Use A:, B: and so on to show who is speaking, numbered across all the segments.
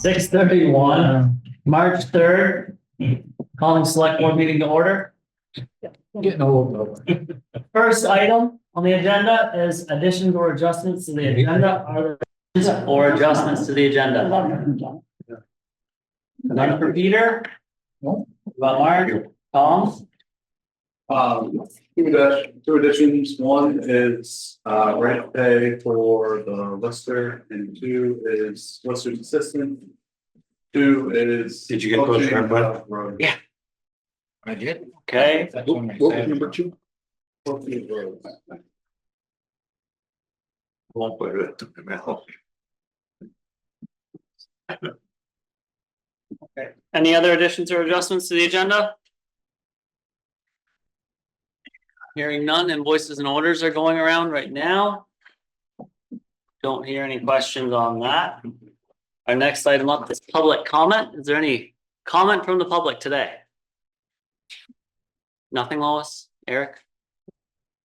A: 6:31, March 3rd, calling select board meeting to order.
B: Getting old.
A: First item on the agenda is additions or adjustments to the agenda. Are there additions or adjustments to the agenda? None for Peter? About Mark? Tom?
C: Two additions. One is rent pay for the lister, and two is lister's assistant. Two is.
B: Did you get those, Fred?
C: Yeah.
B: I did.
A: Okay.
B: That's what
C: What was number two?
B: Won't put it in the mail.
A: Okay. Any other additions or adjustments to the agenda? Hearing none, invoices and orders are going around right now. Don't hear any questions on that. Our next item up is public comment. Is there any comment from the public today? Nothing, Lois? Eric?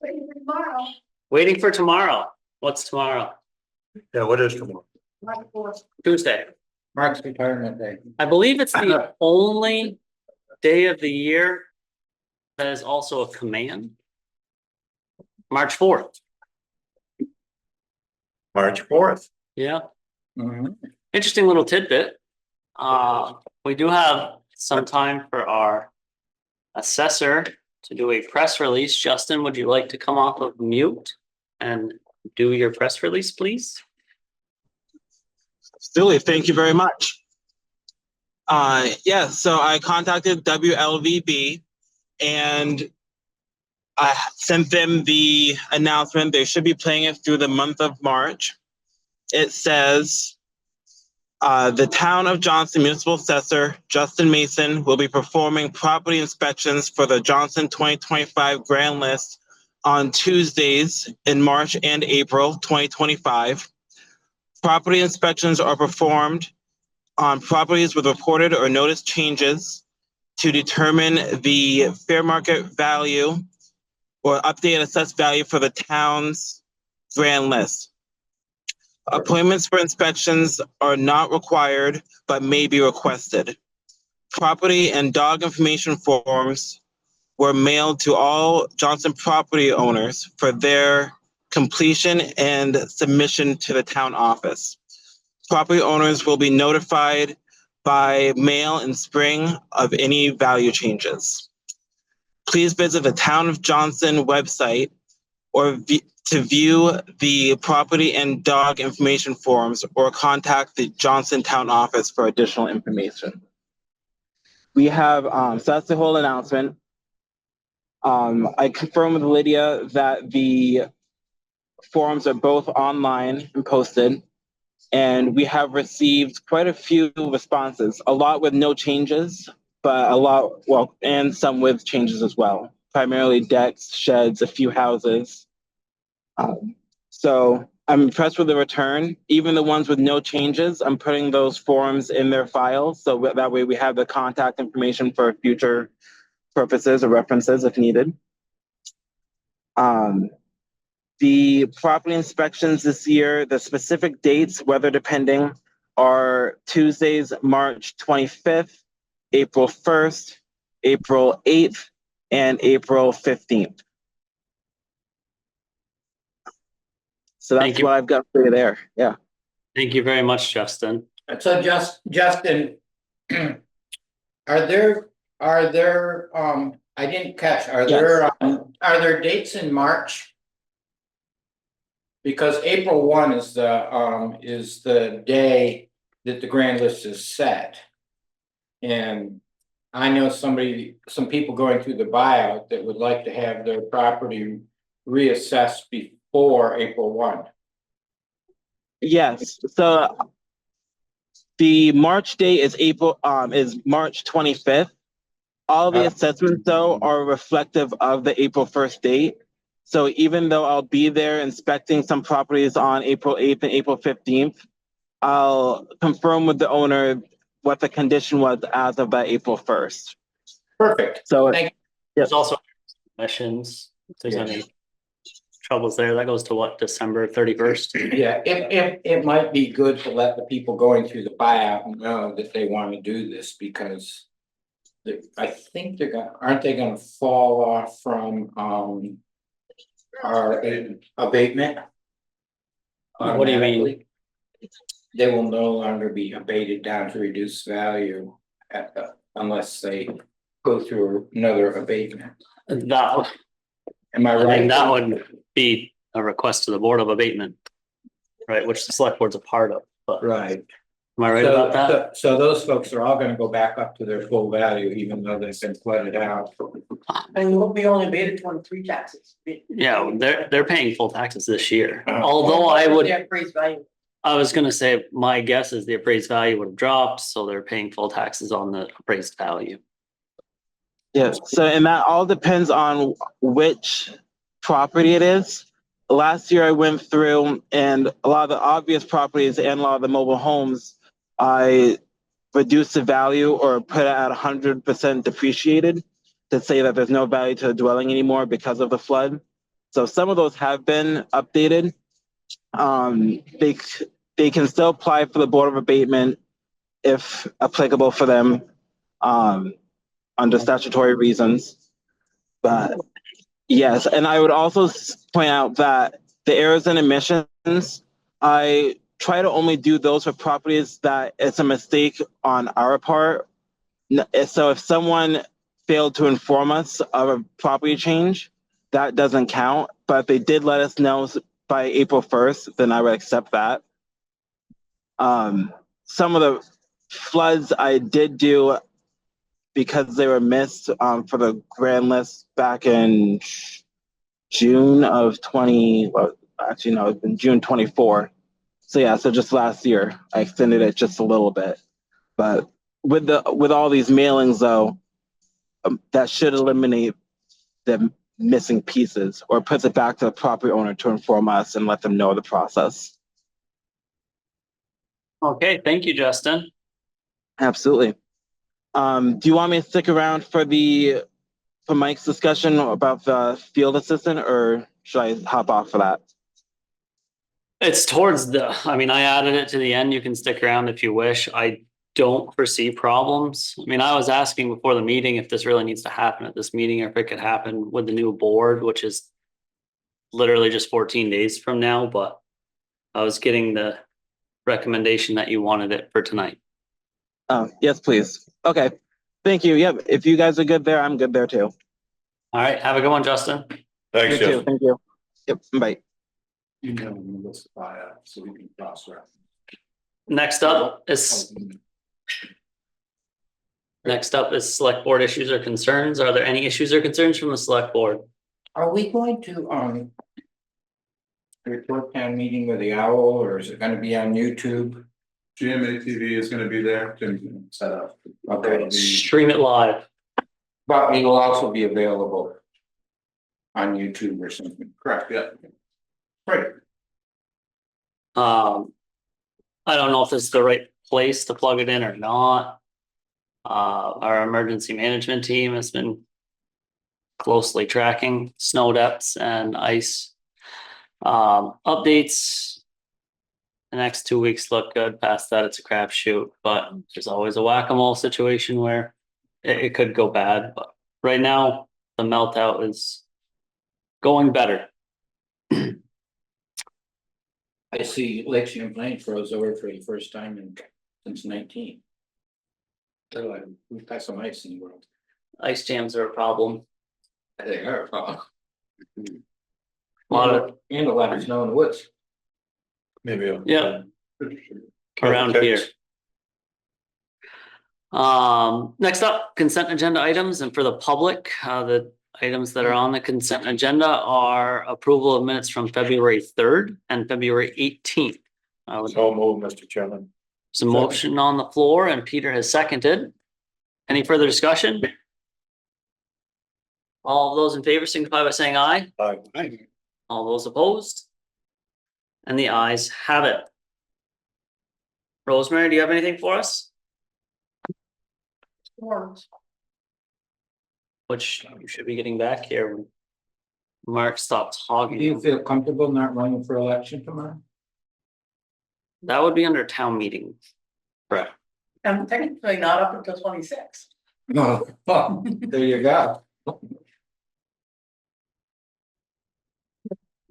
D: Waiting for tomorrow.
A: Waiting for tomorrow. What's tomorrow?
B: Yeah, what is tomorrow?
D: March 4th.
A: Tuesday.
B: Mark's retirement day.
A: I believe it's the only day of the year that is also a command. March 4th.
B: March 4th.
A: Yeah.
B: Mm-hmm.
A: Interesting little tidbit. We do have some time for our assessor to do a press release. Justin, would you like to come off of mute and do your press release, please?
E: Absolutely. Thank you very much. Yeah, so I contacted WLVB and I sent them the announcement. They should be playing it through the month of March. It says, the Town of Johnson Municipal Assessor, Justin Mason, will be performing property inspections for the Johnson 2025 Grand List on Tuesdays in March and April 2025. Property inspections are performed on properties with reported or noticed changes to determine the fair market value or update assessed value for the town's grand list. Appointments for inspections are not required, but may be requested. Property and dog information forms were mailed to all Johnson property owners for their completion and submission to the town office. Property owners will be notified by mail in spring of any value changes. Please visit the Town of Johnson website or to view the property and dog information forms or contact the Johnson Town office for additional information. We have, so that's the whole announcement. I confirmed with Lydia that the forms are both online and posted, and we have received quite a few responses, a lot with no changes, but a lot, well, and some with changes as well, primarily decks, sheds, a few houses. So I'm impressed with the return. Even the ones with no changes, I'm putting those forms in their files, so that way we have the contact information for future purposes or references if needed. The property inspections this year, the specific dates, weather depending, are Tuesdays, March 25th, April 1st, April 8th, and April 15th. So that's what I've got for you there. Yeah.
A: Thank you very much, Justin.
F: So Justin, are there I didn't catch, are there dates in March? Because April 1 is the day that the grand list is set. And I know some people going through the buyout that would like to have their property reassessed before April 1.
E: Yes. So the March date is March 25th. All the assessments though are reflective of the April 1st date. So even though I'll be there inspecting some properties on April 8th and April 15th, I'll confirm with the owner what the condition was as of that April 1st.
F: Perfect.
E: So
F: thank you.
A: There's also questions if there's any. troubles there. That goes to what, December 31st?
F: Yeah, it might be good to let the people going through the buyout know that they want to do this because. I think aren't they gonna fall off from, our abatement?
A: What do you mean?
F: Automatically? They will no longer be abated down to reduced value unless they go through another abatement.
A: That,
F: Am I
A: I
F: right?
A: think that would be a request to the Board of Abatement. Right, which the select board's a part of, but
F: Right.
A: am I right about that?
F: So those folks are all gonna go back up to their full value, even though they've been flooded out.
G: And we only abated 23 taxes.
A: Yeah, they're paying full taxes this year,
F: Oh.
A: although I would,
G: Their appraised value.
A: I was gonna say, my guess is the appraised value would have dropped, so they're paying full taxes on the appraised value.
E: Yeah, so and that all depends on which property it is. Last year I went through and a lot of the obvious properties and a lot of the mobile homes, I reduced the value or put it at 100% depreciated to say that there's no value to the dwelling anymore because of the flood. So some of those have been updated. They can still apply for the Board of Abatement if applicable for them, under statutory reasons. But yes, and I would also point out that the errors and omissions, I try to only do those for properties that it's a mistake on our part. So if someone failed to inform us of a property change, that doesn't count. But if they did let us know by April 1st, then I would accept that. Some of the floods I did do because they were missed for the grand list back in June of 20, well, actually no, it's been June 24. So yeah, so just last year I extended it just a little bit. But with all these mailings though, that should eliminate the missing pieces or puts it back to the property owner to inform us and let them know the process.
A: Okay, thank you, Justin.
E: Absolutely. Do you want me to stick around for Mike's discussion about the field assistant, or should I hop off for that?
A: It's towards I mean, I added it to the end. You can stick around if you wish. I don't foresee problems. I mean, I was asking before the meeting if this really needs to happen at this meeting or if it could happen with the new board, which is literally just 14 days from now, but I was getting the recommendation that you wanted it for tonight.
E: Oh, yes, please. Okay. Thank you. Yep. If you guys are good there, I'm good there too.
A: All right, have a good one, Justin.
B: Thanks,
E: You too.
B: Justin.
E: Thank you. Yep. Bye.
C: You know, list the buyout, so we can cross reference.
A: Next up is select board issues or concerns. Are there any issues or concerns from the select board?
F: Are we going to, report town meeting with the owl, or is it gonna be on YouTube?
C: GMATV is gonna be there to set up.
F: Okay.
A: Stream it live.
F: But it will also be available on YouTube or something.
C: Correct, yeah. Right.
A: I don't know if this is the right place to plug it in or not. Our emergency management team has been closely tracking snow depths and ice updates. The next 2 weeks look good. Past that, it's a crapshoot, but there's always a whack-a-mole situation where it could go bad. But right now, the melt out is going better.
F: I see Lake Champlain froze over for the first time since 19. They're like, we've got some ice in the world.
A: Ice jams are a problem.
F: They are.
A: A lot of
F: And a lot of snow in the woods.
B: Maybe.
A: Yeah. around here. Next up, consent agenda items, and for the public, the items that are on the consent agenda are approval of minutes from February 3rd and February 18th.
B: So move, Mr. Chairman.
A: Some motion on the floor and Peter has seconded. Any further discussion? All of those in favor signify by saying aye.
B: Aye.
A: All those opposed? And the ayes have it. Rosemary, do you have anything for us?
D: Forms.
A: Which you should be getting back here. Mark stopped
F: Do you
A: talking.
F: feel comfortable not running for election tomorrow?
A: That would be under town meeting. Correct.
G: I'm technically not up until 26.
F: No. There you go.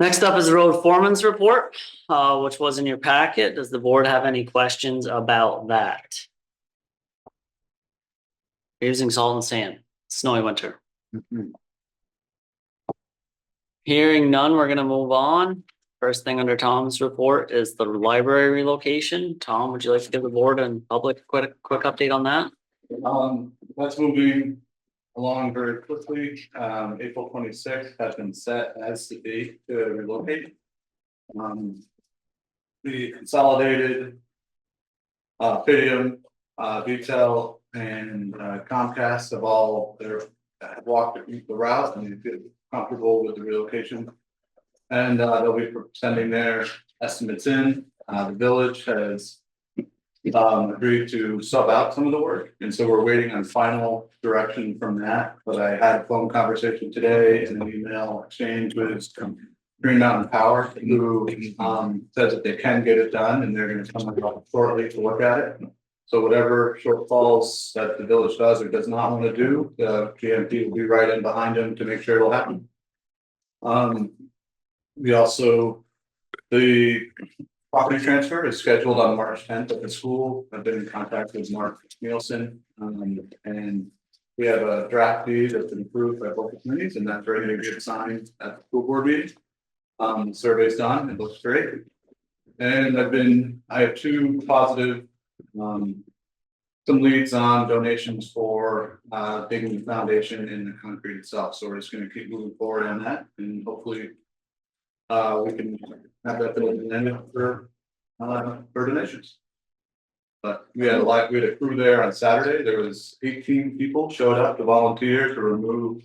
A: Next up is the road foreman's report, which was in your packet. Does the board have any questions about that? Using salt and sand, snowy winter. Hearing none, we're gonna move on. First thing under Tom's report is the library relocation. Tom, would you like to give the board and public a quick update on that?
C: That's moving along very quickly. April 26th has been set as the date to relocate. The consolidated Fidium, VTEL and Comcast have all walked the route and they feel comfortable with the relocation. And they'll be sending their estimates in. The village has agreed to sub out some of the work, and so we're waiting on final direction from that. But I had a phone conversation today and an email exchange with Green Mountain Power, who says that they can get it done and they're gonna come up shortly to look at it. So whatever shortfalls that the village does or does not want to do, the GMP will be right in behind them to make sure it'll happen. We also, the property transfer is scheduled on March 10th at the school. I've been in contact with Mark Nielsen, and we have a draft deed that's been approved by both committees, and that's ready to get signed at the school board meeting. The survey's done, it looks great. And I have two positive, some leads on donations for digging the foundation and the concrete itself. So we're just gonna keep moving forward on that, and hopefully we can have that building in for donations. But we had a crew there on Saturday. There was 18 people showed up to volunteer to remove,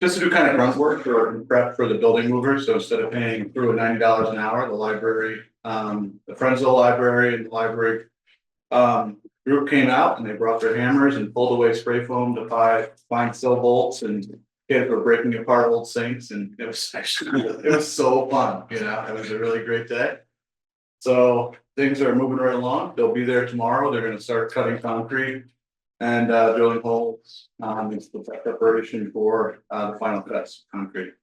C: just to do kind of grunt work for prep for the building mover. So instead of paying a crew $90 an hour, the library, the Friends of the Library and the library group came out and they brought their hammers and pulled away spray foam to find sill bolts, and kids were breaking apart old sinks, and it was actually, it was so fun, you know, it was a really great day. So things are moving right along. They'll be there tomorrow. They're gonna start cutting concrete and drilling holes into the preparation for the final cuts of concrete.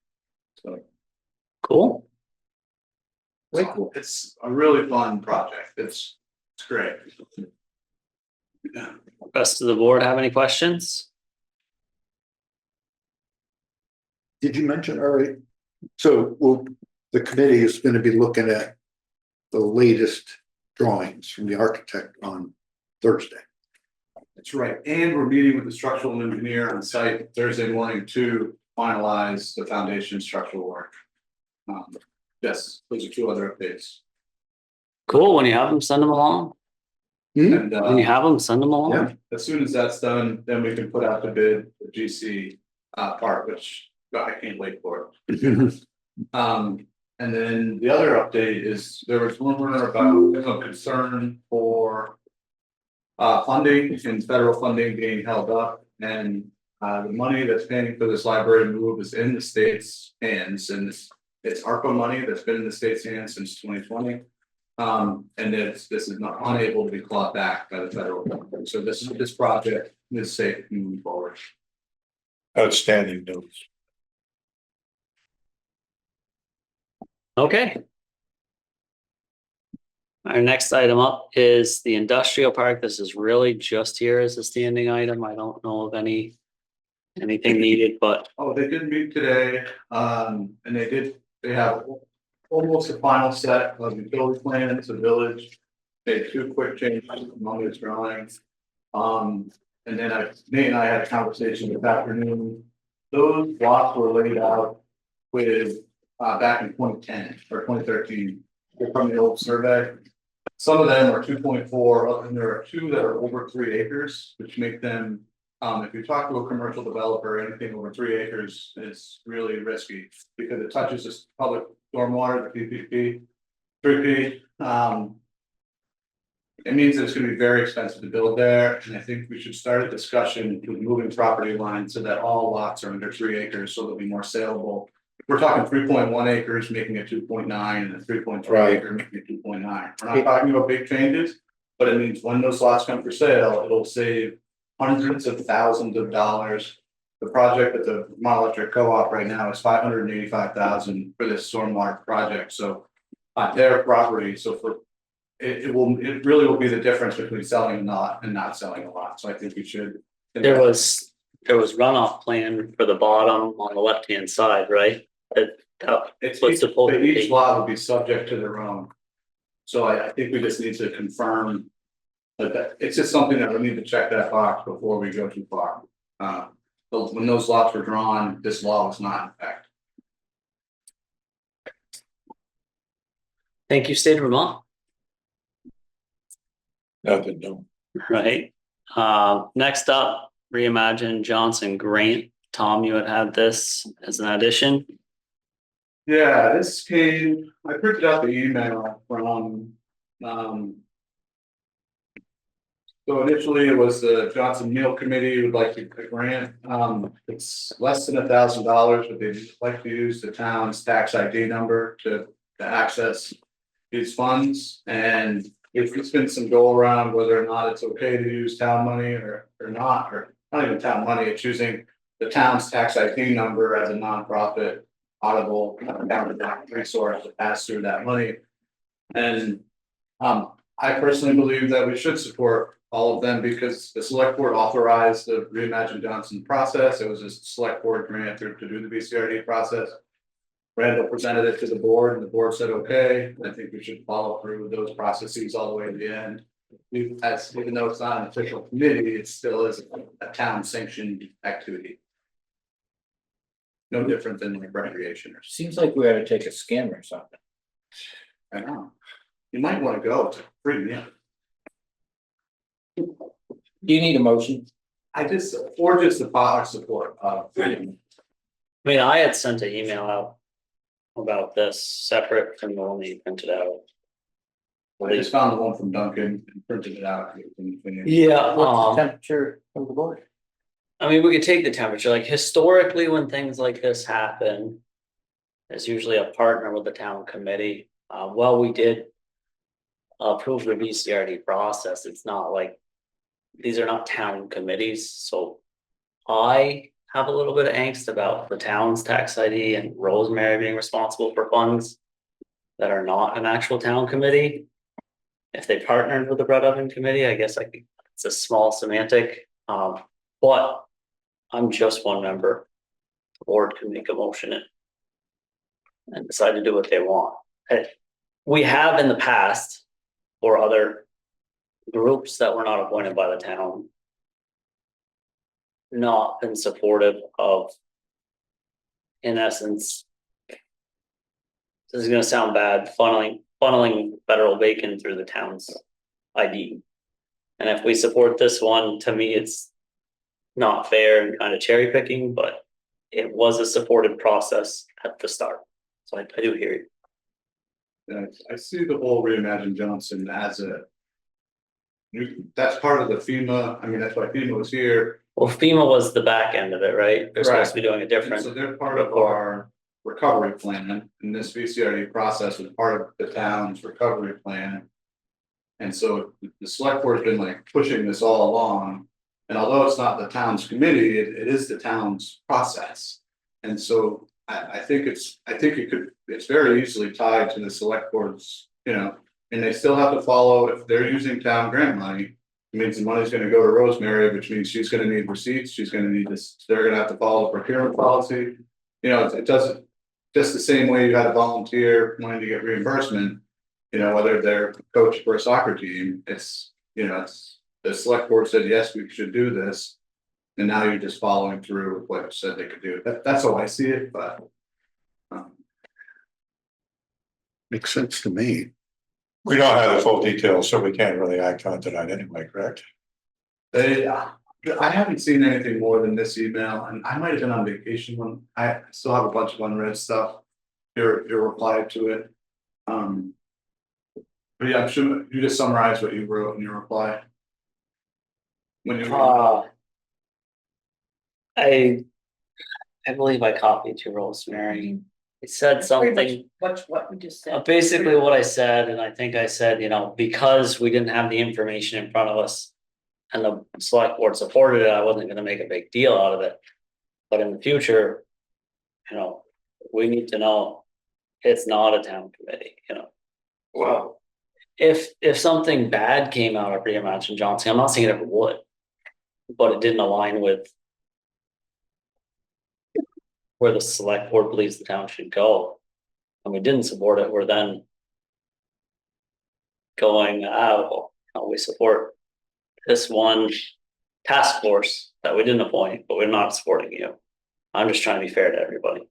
C: So
A: Cool.
C: it's a really fun project. It's great. Yeah.
A: Rest of the board have any questions?
B: Did you mention, all right, so the committee is gonna be looking at the latest drawings from the architect on Thursday.
C: That's right, and we're meeting with the structural engineer on site Thursday morning to finalize the foundation structural work. Yes, those are two other updates.
A: Cool, when you have them, send them along.
C: And
A: When you have them, send them along.
C: yeah, as soon as that's done, then we can put out the bid, the GC part, which I can't wait for. And then the other update is there was rumor about some concern for funding and federal funding being held up, and the money that's paying for this library move is in the state's hands, and it's ARPA money that's been in the state's hands since 2020. And this is not unable to be clawed back by the federal government. So this project is safe moving forward.
B: Outstanding news.
A: Okay. Our next item up is the industrial park. This is really just here as a standing item. I don't know of anything needed, but
C: Oh, they did meet today, and they have almost a final set of utility plans, the village. Made two quick changes among its drawings. And then Nate and I had a conversation this afternoon. Those lots were laid out with back in 2010 or 2013. They're from the old survey. Some of them are 2.4, and there are two that are over 3 acres, which make them, if you talk to a commercial developer, anything over 3 acres is really risky because it touches this public stormwater, the PPP, 3P. It means that it's going to be very expensive to build there, and I think we should start a discussion with moving property lines so that all lots are under 3 acres, so they'll be more saleable we're talking 3.1 acres, making it 2.9, and a 3.3
F: Right.
C: acre, making it 2.9. We're not talking about big changes, but it means when those lots come for sale, it'll save hundreds of thousands of dollars. The project at the Vermont Electric Co-op right now is $585,000 for this stormwater project, so on their property, so for it really will be the difference between selling a lot and not selling a lot, so I think we should.
A: There was runoff plan for the bottom on the left-hand side, right? That
C: It's
A: was supposed to
C: each
A: be,
C: lot will be subject to their own. So I think we just need to confirm. That it's just something that we need to check that box before we go too far. But when those lots were drawn, this law was not in effect.
A: thank you, State of Vermont,
B: Nothing, no.
A: right? Next up, Reimagine Johnson Grant. Tom, you had this as an addition.
C: Yeah, this came, I printed out the email from, so initially it was the Johnson Meal Committee would like to grant, it's less than $1,000, but they'd like to use the town's tax ID number to access these funds. And it's been some go around whether or not it's okay to use town money or not even town money, it's using the town's tax ID number as a nonprofit audible resource to pass through that money. And I personally believe that we should support all of them because the select board authorized the Reimagine Johnson process. It was a select board grant to do the VCRD process. Randall presented it to the board and the board said, okay, I think we should follow through with those processes all the way to the end. Even though it's not an official committee, it still is a town sanctioned activity. No different than like recreation or
F: Seems like we ought to take a skim or something.
C: I know. You might want to go to free, yeah.
F: Do you need a motion?
C: I just, or just the power support of.
A: I mean, I had sent an email out about this separate from the one that you printed out.
C: I just found the one from Duncan and printed it out.
A: Yeah,
F: What's the temperature of the board?
A: I mean, we could take the temperature, like historically, when things like this happen. There's usually a partner with the town committee. Well, we did approve the VCRD process. It's not like, these are not town committees, so I have a little bit of angst about the town's tax ID and Rosemary being responsible for funds that are not an actual town committee. If they partnered with the bread oven committee, I guess it's a small semantic, but I'm just one member. The board can make a motion and decide to do what they want. We have in the past, or other groups that were not appointed by the town, not been supportive of, in essence, this is gonna sound bad, funneling federal bacon through the town's ID. And if we support this one, to me, it's not fair and kind of cherry picking, but it was a supported process at the start. So I do hear you.
C: I see the whole Reimagine Johnson as that's part of the FEMA, I mean, that's why FEMA was here.
A: Well, FEMA was the back end of it, right? They're supposed to be doing a
C: And
A: different.
C: so they're part of our recovery plan, and this VCRD process was part of the town's recovery plan. And so the select board's been like pushing this all along. And although it's not the town's committee, it is the town's process. And so I think it's very easily tied to the select board's, and they still have to follow, if they're using town grant money. It means the money's gonna go to Rosemary, which means she's gonna need receipts, she's gonna need this, they're gonna have to follow the procurement policy. It doesn't, just the same way you had a volunteer wanting to get reimbursement, whether they're coach for a soccer team, it's the select board said, yes, we should do this. And now you're just following through with what it said they could do. That's how I see it, but.
B: Makes sense to me.
H: We don't have the full details, so we can't really act on it tonight anyway, correct?
C: I haven't seen anything more than this email, and I might have been on vacation when I still have a bunch of unread stuff. Your reply to it. But yeah, I'm sure you just summarize what you wrote in your reply. When you
A: I believe I copied you, Rosemary. It said
G: Pretty much
A: something,
G: what we just said.
A: basically what I said, and I think I said, you know, because we didn't have the information in front of us. And the select board supported it, I wasn't gonna make a big deal out of it. But in the future, you know, we need to know it's not a town committee, you know.
H: Wow.
A: If something bad came out of reimagine Johnson, I'm not saying it ever would. But it didn't align with where the select board believes the town should go. And we didn't support it, we're then going, well, we support this one task force that we didn't appoint, but we're not supporting you. I'm just trying to be fair to everybody.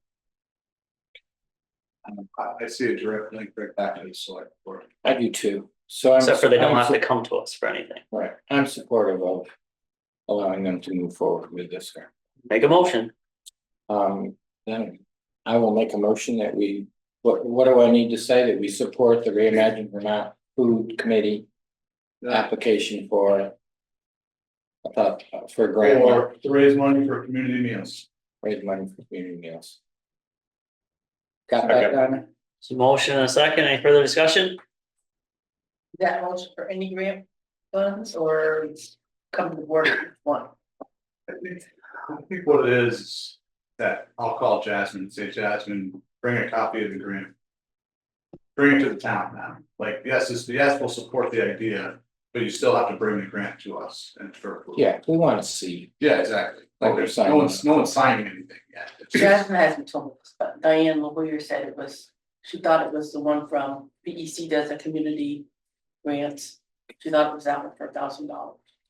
C: I see a direct link right back to the select board.
F: I do too. So I'm.
A: Except for they don't
F: I'm
A: have to
F: su-
A: come to us for anything.
F: Right, I'm supportive of allowing them to move forward with this.
A: Make a motion.
F: Then I will make a motion that what do I need to say? That we support the Reimagine Vermont Food Committee application for. I thought for grant,
C: Or to raise money for community meals.
F: raise money for community meals. Got that done?
A: So motion and a second, any further discussion?
G: That motion for any grant funds or come to the board with one?
C: I think what it is that I'll call Jasmine and say, Jasmine, bring a copy of the grant. Bring it to the town now. Like, yes, we'll support the idea, but you still have to bring the grant to us and for approval.
F: Yeah, we want to see.
C: Yeah, exactly.
F: Like
C: Like,
F: they're signing
C: no one's signing anything yet. It's just-
G: Jasmine hasn't told us, but Diane LaWeir said it was, she thought it was the one from BEC does a community grants. She thought it was that one for $1,000.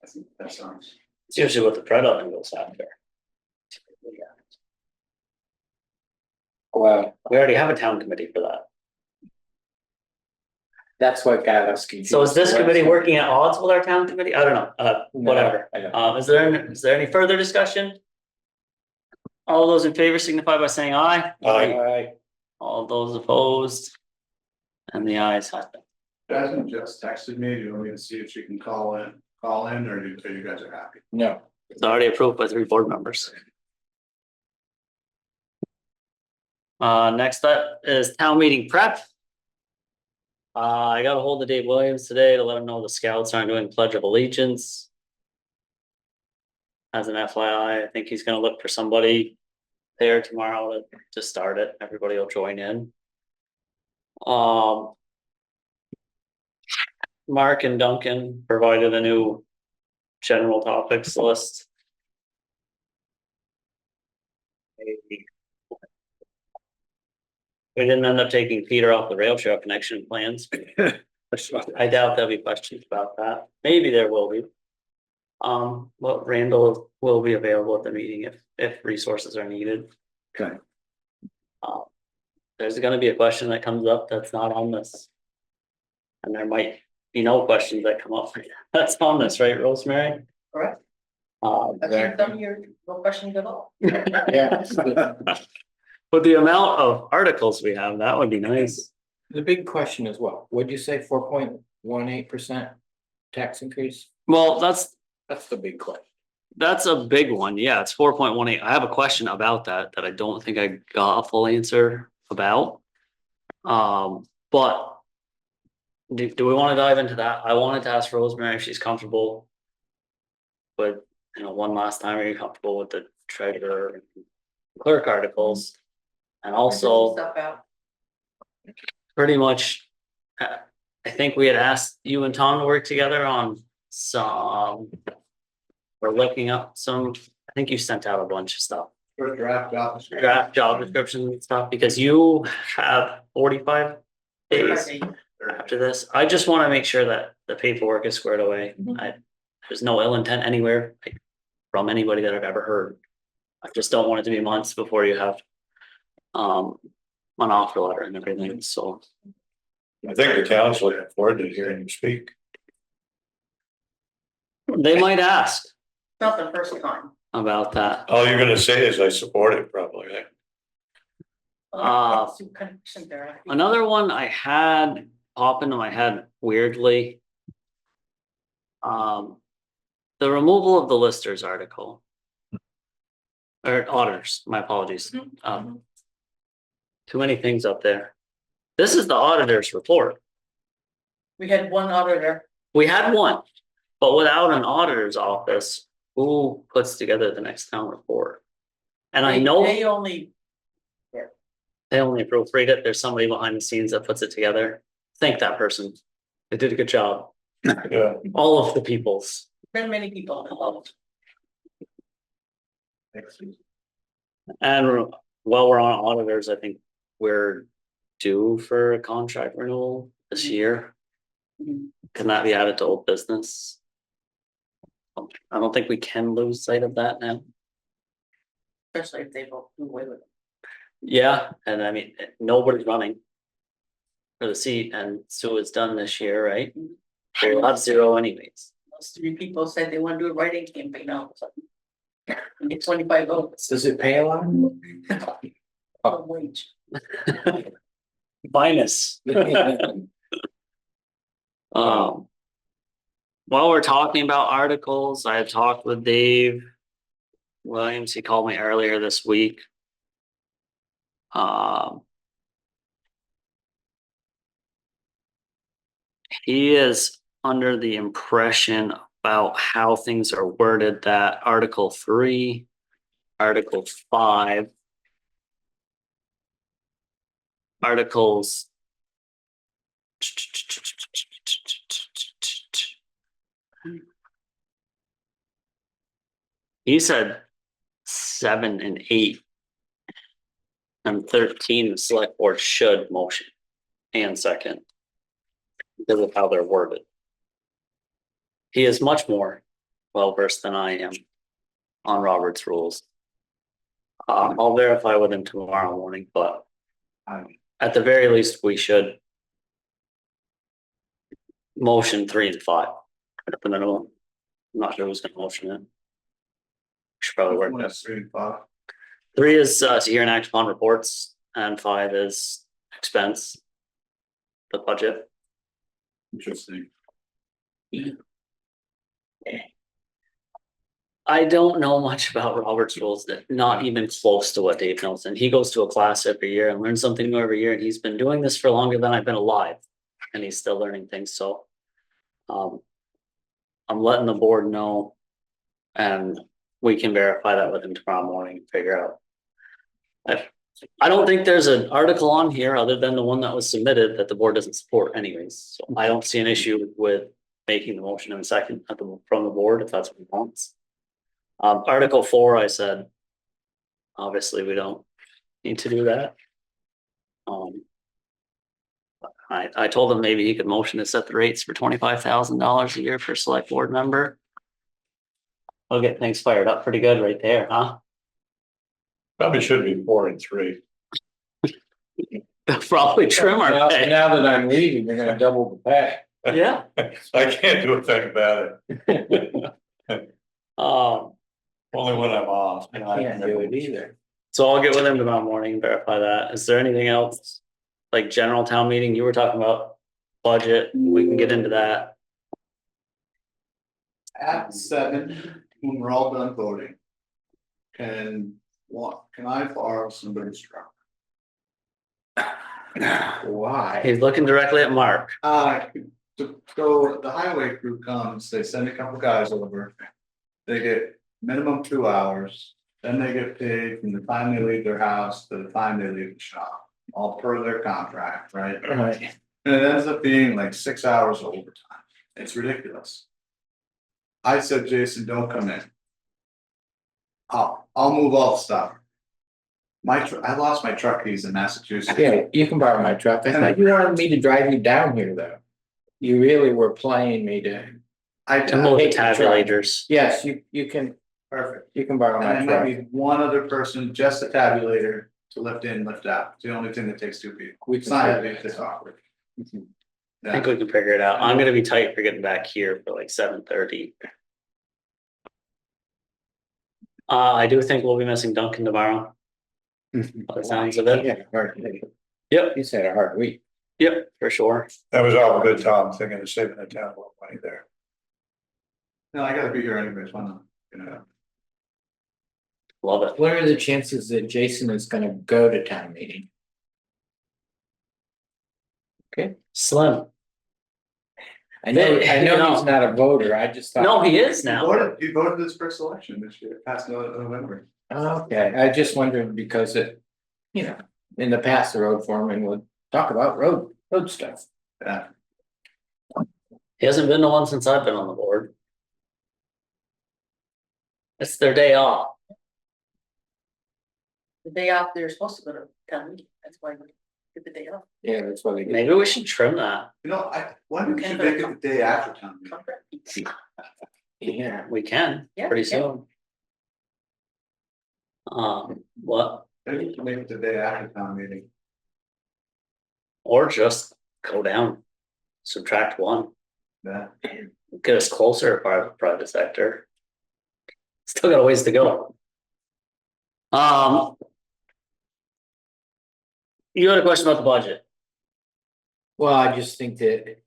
C: I think that sounds.
A: It's usually what the predator goes after.
F: Well,
A: We already have a town committee for that.
F: that's what got us confused.
A: So is this committee working at odds with our town committee? I don't know,
F: No,
A: whatever.
F: I don't.
A: Is there any further discussion? All those in favor signify by saying aye.
F: Aye.
A: All those opposed. And the ayes have it.
C: Jasmine just texted me. Do you want me to see if she can call in, or you guys are happy?
F: No,
A: It's already approved by 3 board members. Next up is town meeting prep. I got a hold of Dave Williams today to let him know the scouts aren't doing pledge of allegiance. As an FYI, I think he's gonna look for somebody there tomorrow to start it. Everybody will join in. Mark and Duncan provided a new general topics list. We didn't end up taking Peter off the rail trail connection plans. I doubt there'll be questions about that. Maybe there will be. But Randall will be available at the meeting if resources are needed.
B: Okay.
A: There's gonna be a question that comes up that's not on this. And there might be no questions that come up that's on this, right, Rosemary?
G: Correct.
A: Um,
G: That's your thumb here, no questions at all.
F: yeah,
A: with the amount of articles we have, that would be nice.
F: the big question is what? What'd you say, 4.18% tax increase?
A: Well, that's
F: That's the big question.
A: a big one. Yeah, it's 4.18. I have a question about that I don't think I got a full answer about. But do we want to dive into that? I wanted to ask Rosemary if she's comfortable with, one last time, are you comfortable with the treasurer and clerk articles? And also
G: Stuff out.
A: pretty much, I think we had asked you and Tom to work together on some. We're looking up some, I think you sent out a bunch of stuff,
C: For draft job.
A: draft job descriptions and stuff, because you have 45 days after this. I just want to make sure that the paperwork is squared away. There's no ill intent anywhere from anybody that I've ever heard. I just don't want it to be months before you have an offer letter and everything, so.
H: I think the town's looking forward to hearing you speak.
A: They might ask
G: Not the first time.
A: about that.
H: All you're gonna say is I support it probably, right?
G: See what kind of question they're asking.
A: Another one I had pop into my head weirdly. The removal of the listers article. Or auditors, my apologies. Too many things up there. This is the auditor's report.
G: We had one auditor.
A: We had one, but without an auditor's office, who puts together the next town report? And I know
G: They only,
A: they only proofread it. There's somebody behind the scenes that puts it together. Thank that person. They did a good job.
H: Yeah,
A: All of the peoples.
G: been many people involved.
A: And while we're on auditors, I think we're due for a contract renewal this year.
G: Mhm.
A: Can that be added to old business? I don't think we can lose sight of that now.
G: Especially if they vote away with it.
A: Yeah, and I mean, nobody's running for the seat, and Sue is done this year, right? We'll have 0 anyways.
G: Those 3 people said they want to do a writing campaign now, so. And get 25 votes.
F: Does it pay a lot?
G: Wage.
A: Minus. While we're talking about articles, I had talked with Dave Williams. He called me earlier this week. He is under the impression about how things are worded that Article 3, Article 5, Articles. He said 7 and 8 and 13, the select board should motion and second because of how they're worded. He is much more well versed than I am on Robert's rules. I'll verify with him tomorrow morning, but at the very least, we should motion 3 and 5 at the minimum. I'm not sure who's gonna motion it. Should probably work that. 3 is to hear and act upon reports, and 5 is expense. The budget.
C: Interesting.
A: I don't know much about Robert's rules, that not even close to what Dave knows, and he goes to a class every year and learns something new every year, and he's been doing this for longer than I've been alive. And he's still learning things, so. I'm letting the board know. And we can verify that with him tomorrow morning and figure out. I don't think there's an article on here other than the one that was submitted that the board doesn't support anyways, so I don't see an issue with making the motion in a second from the board if that's what he wants. Article 4, I said. Obviously, we don't need to do that. I told him maybe he could motion to set the rates for $25,000 a year for a select board member. I'll get things fired up pretty good right there, huh?
H: probably should be 4 and 3.
A: Probably trim our
F: Now
A: pay.
F: now that I'm leaving, you're gonna double the pay.
A: Yeah.
H: I can't do a thing about it, only when I'm off.
F: I can't do it either.
A: So I'll get with him tomorrow morning and verify that. Is there anything else? Like general town meeting, you were talking about budget, we can get into that.
C: At 7, when we're all done voting. Can I borrow somebody's truck?
F: Why?
A: He's looking directly at Mark.
C: So the highway crew comes, they send a couple guys over. They get minimum 2 hours, then they get paid from the time they leave their house to the time they leave the shop. All per their contract, right?
F: Right.
C: And it ends up being like 6 hours of overtime. It's ridiculous. I said, Jason, don't come in. I'll move all the stuff. I lost my truck keys in Massachusetts.
F: Yeah, you can borrow my truck. I thought you wanted me to drive you down here, though. You really were playing me to.
A: To move the
F: hate the truck.
A: tabulators.
F: Yes, you can,
C: Perfect.
F: you can borrow
C: And
F: my
C: I might
F: truck.
C: be one other person, just a tabulator to lift in, lift out. It's the only thing that takes 2 people.
F: We
C: It's
F: can
C: not
F: do
C: heavy,
F: that.
C: it's awkward.
A: I think we can figure it out. I'm gonna be tight for getting back here for like 7:30. I do think we'll be missing Duncan tomorrow. By the sounds of it.
F: Yeah, hard week.
A: Yep,
F: He's had a hard week.
A: yep, for sure.
H: That was all good, Tom, thinking of saving the town a little money there.
C: No, I gotta be here anyways, why not? You know,
A: Love it.
F: What are the chances that Jason is gonna go to town meeting?
A: Slim.
F: I know
A: You know.
F: he's not a voter, I just thought.
A: No, he is
C: You
A: now.
C: voted this first election this year, past November.
F: Okay, I just wondered because it, you know, in the past, the road foreman would talk about road stuff.
C: Yeah,
A: He hasn't been to one since I've been on the board. It's their day off.
G: The day off, they're supposed to go to town meeting, that's why we get the day off.
F: Yeah, that's what they get.
A: Maybe we should trim that.
C: why don't you make it the day after town meeting?
F: Yeah,
A: We can,
G: Yeah,
A: pretty
G: yeah.
A: soon. What?
C: Maybe you can make it the day after town meeting.
A: Or just go down. Subtract one,
C: Yeah.
A: get us closer to private sector. Still got a ways to go. You had a question about the budget.
F: well, I just think that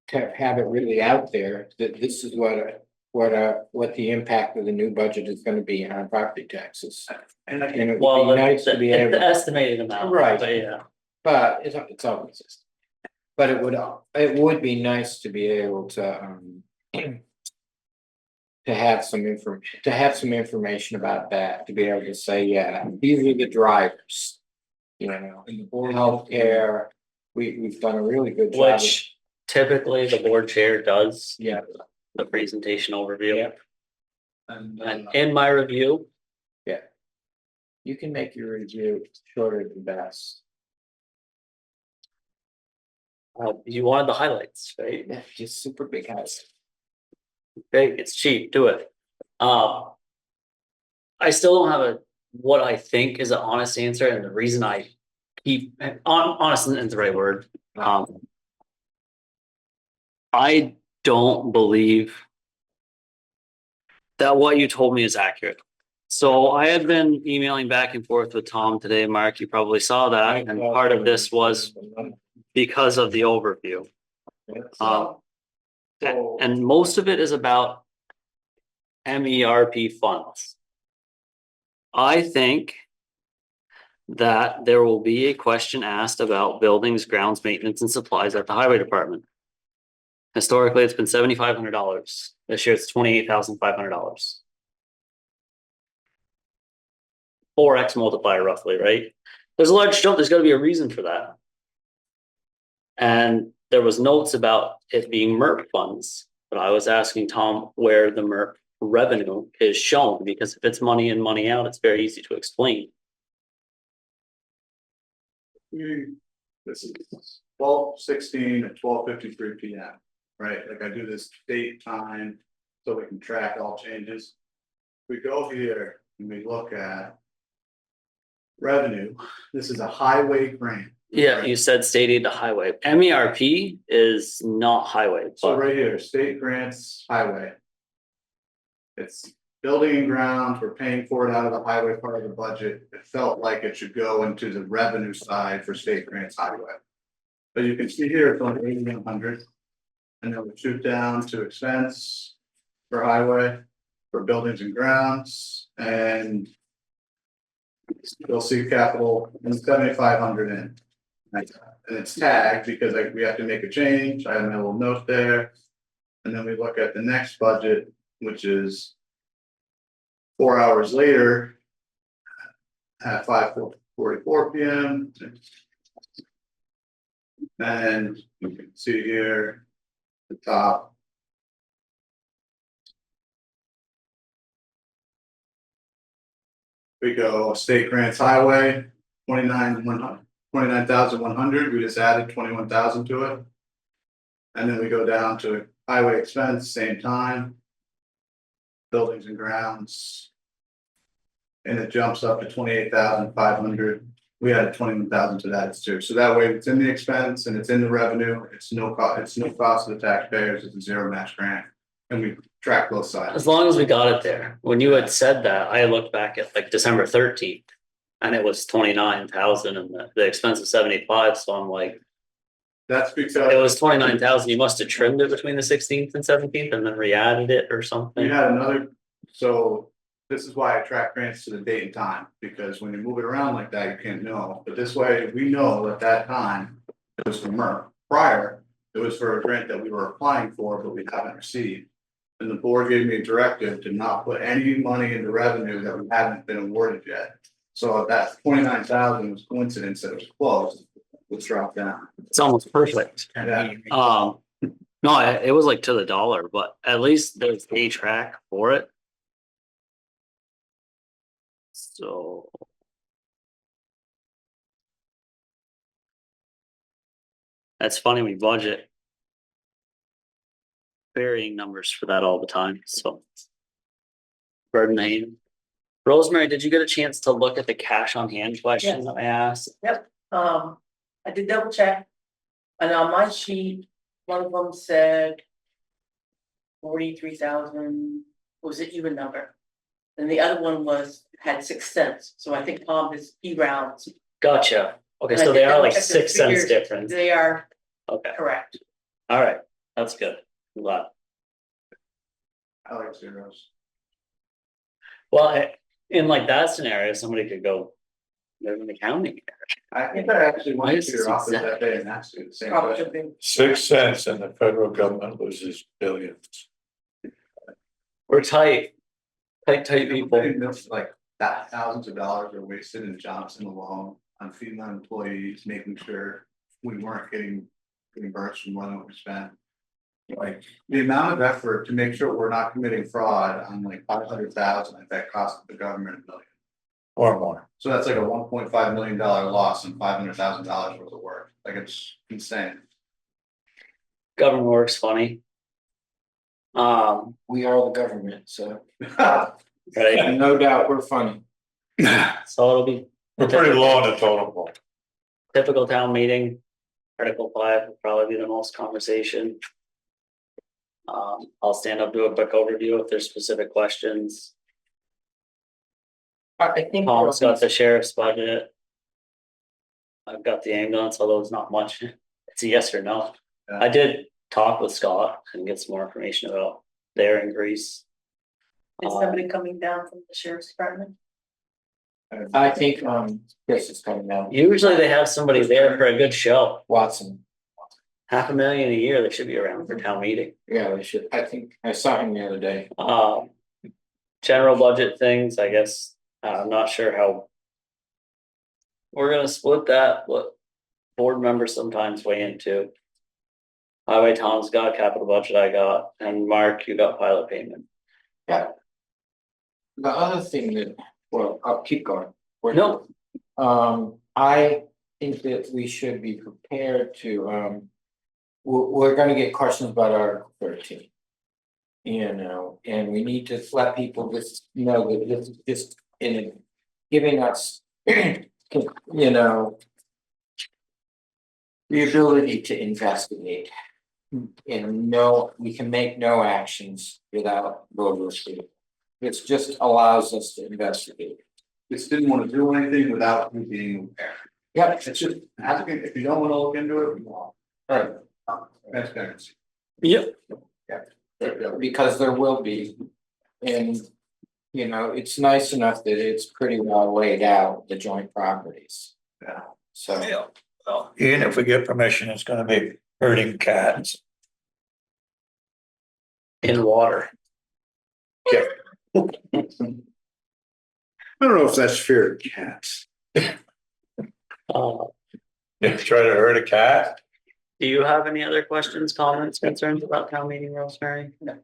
F: to have it really out there, that this is what the impact of the new budget is gonna be on property taxes.
C: And I
F: And it would
A: Well,
F: be nice to be
A: it's
F: able,
A: the estimated amount.
F: Right.
A: But yeah,
F: but it's always. But it would be nice to be able to, to have some information about that, to be able to say, yeah, these are the drivers. You know, healthcare, we've done a really good job.
A: which typically the board chair does.
F: Yeah.
A: The presentation overview.
F: Yeah.
C: And
A: And in my review,
F: You can make your review shorter than best.
A: you wanted the highlights, right?
F: Yeah, just super big house.
A: Okay, it's cheap, do it. I still don't have what I think is an honest answer, and the reason I keep, honest isn't the right word. I don't believe that what you told me is accurate. So I had been emailing back and forth with Tom today, Mark, you probably saw that, and part of this was because of the overview. And most of it is about MERP funds. I think that there will be a question asked about buildings, grounds, maintenance and supplies at the highway department. Historically, it's been $7,500. This year it's $28,500. 4x multiplier roughly, right? There's a large jump, there's gotta be a reason for that. And there was notes about it being MERP funds, but I was asking Tom where the MERP revenue is shown, because if it's money in, money out, it's very easy to explain.
C: This is 12/16 at 12:53 PM, right? Like I do this date, time, so we can track all changes. We go here and we look at revenue. This is a highway grant.
A: Yeah,
C: right?
A: you said state aid to highway. MERP is not highway.
C: So
A: but-
C: right here, state grants, highway. It's building and grounds, we're paying for it out of the highway part of the budget. It felt like it should go into the revenue side for state grants highway. But you can see here, it's on 8,100. And then we shoot down to expense for highway, for buildings and grounds, and you'll see capital and 7,500 in. And it's tagged because we have to make a change. I have my little note there. And then we look at the next budget, which is 4 hours later at 5:44 PM. And you can see here the top. We go state grants highway, 29,100, we just added 21,000 to it. And then we go down to highway expense, same time. Buildings and grounds. And it jumps up to 28,500. We added 21,000 to that too, so that way it's in the expense and it's in the revenue, it's no cost to the taxpayers, it's a zero match grant. And we track both sides.
A: As long as we got it there. When you had said that, I looked back at like December 13th. And it was 29,000 and the expense is 75, so I'm like,
C: That's because
A: it was 29,000, you must have trimmed it between the 16th and 17th and then re-added it or
C: we
A: something.
C: had another, so this is why I track grants to the date and time, because when you move it around like that, you can't know, but this way we know at that time it was for MERP. prior, it was for a grant that we were applying for, but we haven't received. And the board gave me a directive to not put any money into revenue that we hadn't been awarded yet. So that 29,000 was coincidence that it was closed, was dropped down.
A: It's almost perfect.
C: Yeah.
A: No, it was like to the dollar, but at least there's a track for it. So. That's funny, we budget varying numbers for that all the time, so. Burden name. Rosemary, did you get a chance to look at the cash on hand question
G: Yes.
A: that I asked?
G: I did double check. And on my sheet, one of them said 43,000, was it even number? And the other one had 6 cents, so I think Tom has rounds.
A: Gotcha. Okay,
G: And I
A: so
G: did
A: they are
G: double
A: like
G: check the
A: 6 cents
G: figures.
A: difference.
G: They are
A: Okay,
G: correct.
A: all right, that's good. I'm glad.
C: I like zeros.
A: Well, in like that scenario, somebody could go. Live in accounting.
C: I think I actually
A: Why
C: went
A: is
C: to
A: this
C: your office
A: exact-
C: that day and asked you the same
G: Probably
C: question.
G: should be.
H: 6 cents and the federal government loses billions.
A: We're tight. Tight people.
C: Like that, thousands of dollars are wasted in Johnson alone on FEMA employees, making sure we weren't getting reimbursed from what we spent. Like the amount of effort to make sure we're not committing fraud on like 500,000, that cost the government $1 million.
H: Or more.
C: So that's like a $1.5 million loss and $500,000 worth of work. Like it's insane.
A: Government works funny.
F: We are the government, so
A: Right,
F: no doubt we're funny.
A: so it'll be
H: We're pretty low on the totem pole.
A: typical town meeting. Article 5 will probably be the most conversation. I'll stand up, do a quick overview if there's specific questions.
F: I think.
A: Tom's got the sheriff's budget. I've got the ambulance, although it's not much. It's a yes or no.
C: Yeah.
A: I did talk with Scott and get some more information about their increase.
G: Is somebody coming down from the sheriff's department?
F: I think, Chris is coming down,
A: Usually they have somebody there for a good show.
F: Watson,
A: $500,000 a year, they should be around for town meeting.
F: yeah, we should, I think, I saw him the other day.
A: General budget things, I guess, I'm not sure how. We're gonna split that, what board members sometimes weigh into. Highway Tom's got capital budget, I got, and Mark, you got pilot payment.
F: Yeah. The other thing that, well, I'll keep going.
A: No,
F: I think that we should be prepared to, we're gonna get questions about Article 13. You know, and we need to let people just know that this is just in giving us, you know, the ability to investigate. And we can make no actions without voters. It just allows us to investigate.
C: Just didn't want to do anything without you being aware.
F: Yep.
C: It's just asking, if you don't want to look into it, we won't.
F: Right.
C: Transparency.
A: yep,
F: Because there will be, and, you know, it's nice enough that it's pretty well laid out, the joint properties.
C: Yeah.
F: So,
H: Yeah. Well, even if we get permission, it's gonna be herding cats.
A: in water.
B: I don't know if that's fair to cats.
H: If you try to herd a cat,
A: Do you have any other questions, comments, concerns about town meeting, Rosemary? No.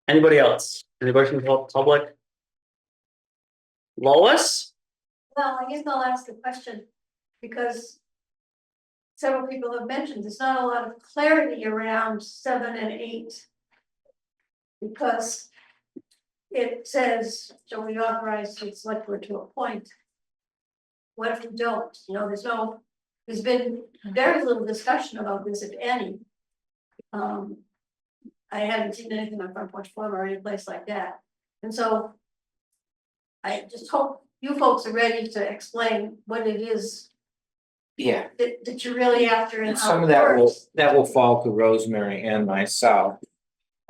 A: Anybody else? Anybody from the public? Lois?
D: Well, I guess I'll ask the question, because several people have mentioned, there's not a lot of clarity around 7 and 8. Because it says, shall we authorize the select board to appoint? What if we don't? You know, there's been very little discussion about this, if any. I haven't seen anything on Front Porch Forum or any place like that, and so. I just hope you folks are ready to explain what it is
F: yeah,
D: that you're really after and
F: and
D: how
F: some
D: it
F: of that will
D: works.
F: fall to Rosemary and myself.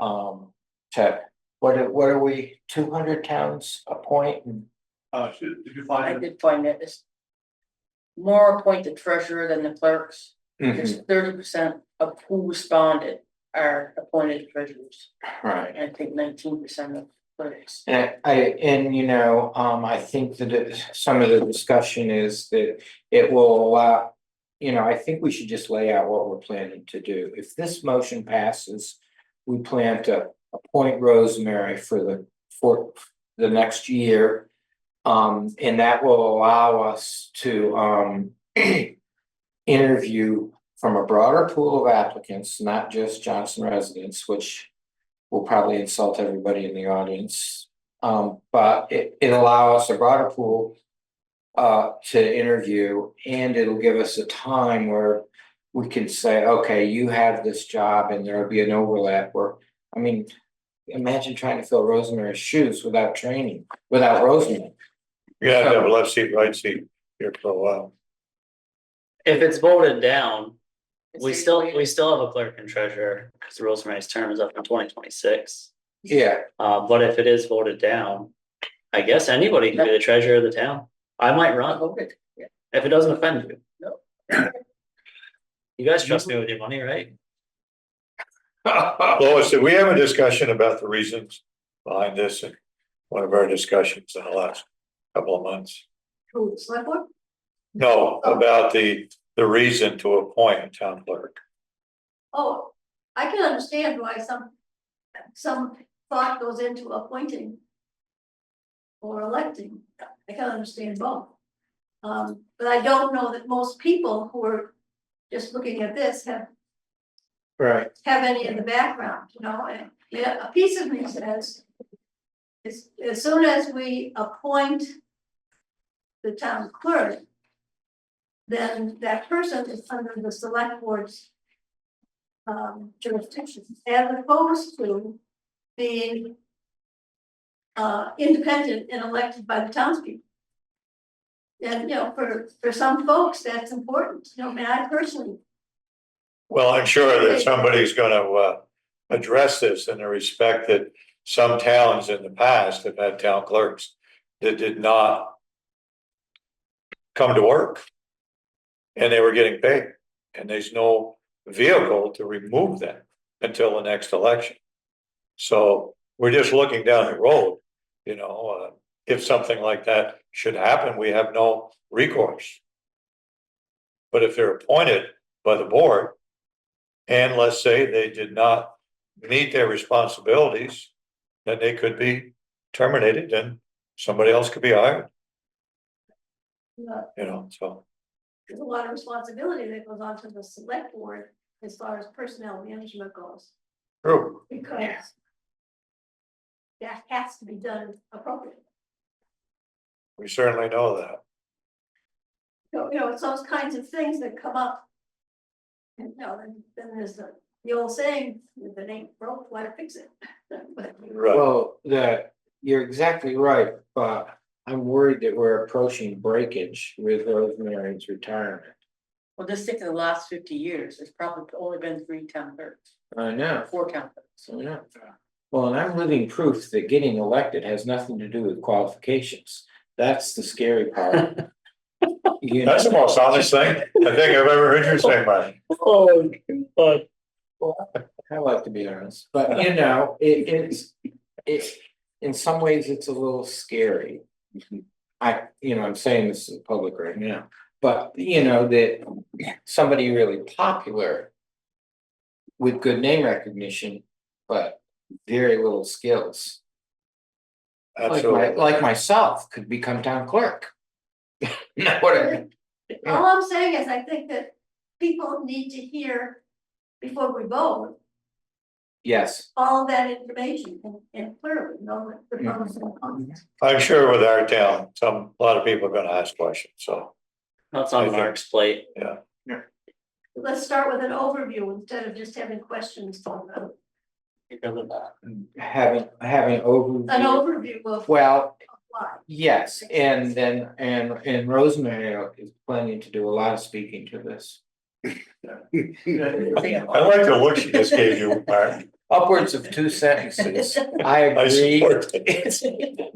F: To, what are we, 200 towns appoint?
C: Did you
G: I
C: find it?
G: did find that it's more appoint the treasurer than the clerks. There's 30% of who responded are appointed treasurers,
F: Right.
G: and I think 19% of clerks.
F: And you know, I think that some of the discussion is that it will allow. You know, I think we should just lay out what we're planning to do. If this motion passes, we plan to appoint Rosemary for the next year. And that will allow us to interview from a broader pool of applicants, not just Johnson residents, which will probably insult everybody in the audience. But it'll allow us a broader pool to interview, and it'll give us a time where we can say, okay, you have this job, and there'll be an overlap where, I mean, imagine trying to fill Rosemary's shoes without training, without Rosemary.
H: You have to have a left seat, right seat here for a while.
A: If it's voted down,
G: It's
A: we still have a clerk and treasurer, because Rosemary's term is up in 2026.
F: Yeah,
A: But if it is voted down, I guess anybody can be the treasurer of the town. I might
G: I
A: run,
G: voted.
A: if it doesn't offend you.
G: No.
A: You guys trust me with your money, right?
H: Lois, did we have a discussion about the reasons behind this in one of our discussions in the last couple of months?
D: Who, select board?
H: No, about the reason to appoint a town clerk.
D: Oh, I can understand why some thought goes into appointing or electing. I can understand both. But I don't know that most people who are just looking at this have
F: right.
D: any in the background, you know, and yeah, a piece of me says. As soon as we appoint the town clerk, then that person is under the select board's jurisdiction, as opposed to being independent and elected by the townspeople. And, you know, for some folks, that's important, you know, I mean, I personally,
H: Well, I'm sure that somebody's gonna address this in the respect that some towns in the past have had town clerks that did not come to work. And they were getting paid, and there's no vehicle to remove them until the next election. So we're just looking down the road, you know, if something like that should happen, we have no recourse. But if they're appointed by the board, and let's say they did not meet their responsibilities, then they could be terminated and somebody else could be hired, you know, so.
D: there's a lot of responsibility that goes on to the select board as far as personnel management goes,
H: True.
D: because that has to be done appropriately.
H: We certainly know that.
D: So, you know, it's those kinds of things that come up. And, you know, then there's the old saying, if it ain't broke, why fix it? But
H: Right.
F: Well, you're exactly right, but I'm worried that we're approaching breakage with Rosemary's retirement.
G: Well, just think of the last 50 years, there's probably only been 3 town clerks,
F: I know,
G: 4 town clerks.
F: I know. Well, and I'm living proof that getting elected has nothing to do with qualifications. That's the scary part. You know?
H: That's the most honest thing I think I've ever heard you say, Mike.
A: Oh, but
F: I like to be honest, but you know, it's in some ways, it's a little scary. I'm saying this in public right now, but you know, that somebody really popular with good name recognition, but very little skills.
H: Absolutely.
F: Like myself could become town clerk. You know what I mean?
D: all I'm saying is, I think that people need to hear before we vote,
F: Yes.
D: all that information and clearly know the pros and cons.
H: I'm sure with our town, a lot of people are gonna ask questions, so.
A: that's on Mark's plate.
D: Let's start with an overview instead of just having questions on them.
A: Because of that.
F: Having over.
D: An overview of
F: Well,
D: why.
F: yes, and then, and Rosemary is planning to do a lot of speaking to this.
H: I like the look she just gave you, Mark.
F: Upwards of 2 sentences. I
H: I
F: agree.
H: support it.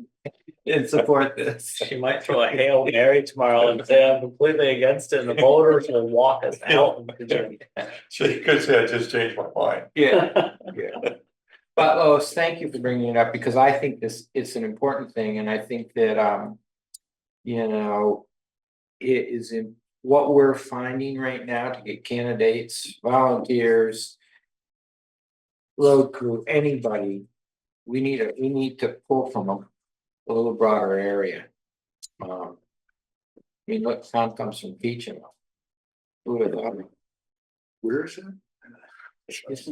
C: and support this.
A: She might throw a Hail Mary tomorrow and say I'm completely against it and the voters will walk us out.
H: So you could say I just changed my mind.
F: Yeah, yeah. But Lois, thank you for bringing it up because I think it's an important thing and I think that, you know, it is in what we're finding right now to get candidates, volunteers, road crew, anybody. We need to pull from a little broader area. I mean, what town comes from Peachum? Who would have thought?
B: Where is it?
F: It's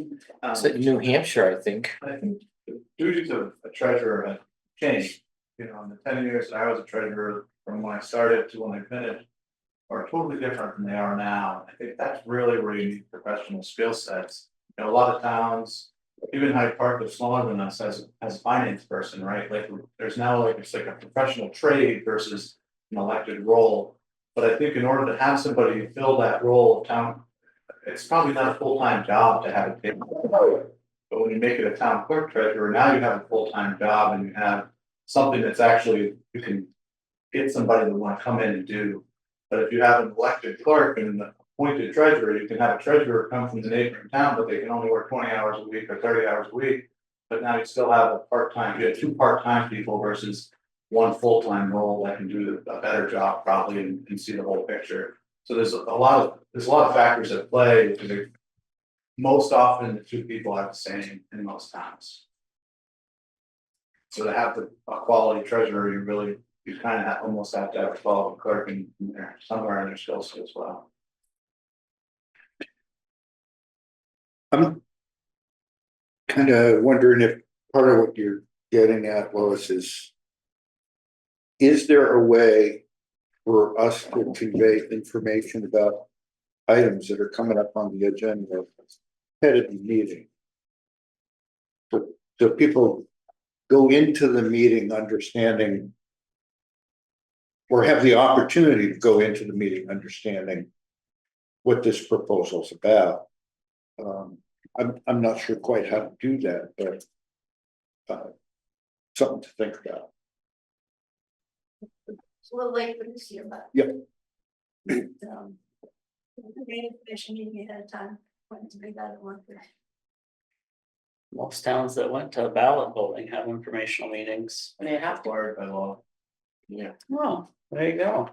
F: in New Hampshire, I think.
C: I think the duties of a treasurer have changed, you know, in the 10 years that I was a treasurer, from when I started to when I finished. Are totally different than they are now. I think that's really where you need professional skill sets. You know, a lot of towns, even Hyde Park is smaller than us as a finance person, right? Like there's now like it's like a professional trade versus an elected role. But I think in order to have somebody fill that role of town, it's probably not a full-time job to have it paid. But when you make it a town clerk treasurer, now you have a full-time job and you have something that's actually you can get somebody to want to come in and do. But if you have an elected clerk and an appointed treasurer, you can have a treasurer come from the neighboring town, but they can only work 20 hours a week or 30 hours a week. But now you still have a part-time, you have 2 part-time people versus 1 full-time role that can do a better job probably and see the whole picture. So there's a lot of factors at play. Because most often the 2 people are the same in most towns. So to have a quality treasurer, you kind of almost have to have a quality clerk in there somewhere in their skill set as well.
B: I'm kind of wondering if part of what you're getting at, Lois, is there a way for us to convey information about items that are coming up on the agenda ahead of the meeting? So people go into the meeting understanding or have the opportunity to go into the meeting understanding what this proposal is about. I'm not sure quite how to do that, but something to think about.
D: It's a little late for this year, but.
B: Yep.
D: Great information meeting ahead of time, want to be that at one thing.
A: Most towns that went to ballot voting have informational meetings.
G: And they have to,
C: Required by law.
G: yeah.
A: Oh, there you go.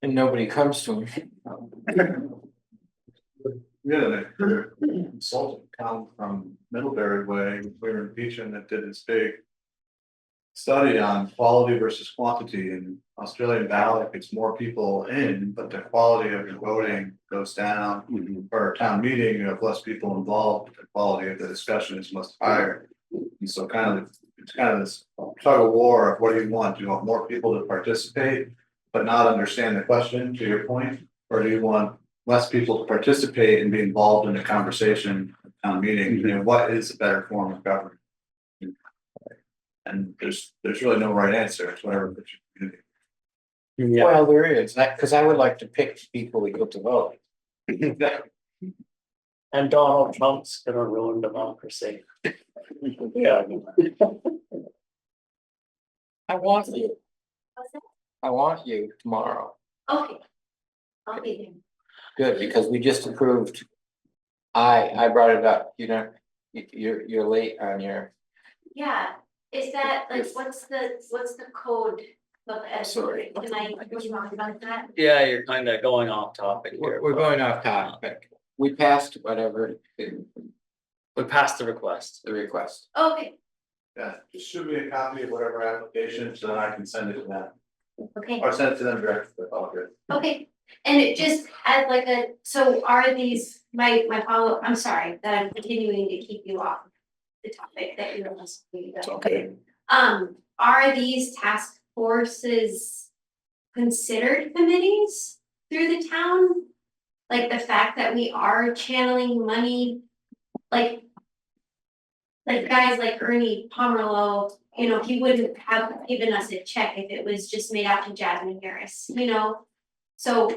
F: And nobody comes to them.
C: We had a consultant come from Middlebury Way, we were in Beecham that did this big study on quality versus quantity. In Australian ballot gets more people in, but the quality of your voting goes down. For a town meeting, you have less people involved, but the quality of the discussion is much higher. And so it's kind of this tug of war of what do you want? Do you want more people to participate, but not understand the question, to your point? Or do you want less people to participate and be involved in the conversation at town meeting? You know, what is a better form of government? And there's really no right answer. It's whatever fits your community.
A: Yeah,
F: Well, there is, because I would like to pick people that go to vote.
A: and Donald Trump's gonna ruin democracy. Yeah.
F: I want you,
D: What's that?
F: I want you tomorrow.
D: Okay. I'll be there.
F: Good, because we just approved. I brought it up, you know, you're late on your,
D: Yeah, is that like, what's the code of the?
F: Sorry.
D: Can I, would you talk about that?
A: Yeah, you're kind of going off topic here.
F: we're going off topic. We passed whatever
A: We passed the request.
F: the request.
D: Okay,
C: Yeah, just shoot me a copy of whatever application so that I can send it to them,
D: okay,
C: or send it to them directly. All good.
D: okay. And it just as like so are these, my follow, I'm sorry that I'm continuing to keep you off the topic that you're listening to.
A: It's okay.
D: Are these task forces considered committees through the town? Like the fact that we are channeling money, like guys like Ernie Pomerleau, you know, he wouldn't have given us a check if it was just made out to Jasmine Harris, you know? So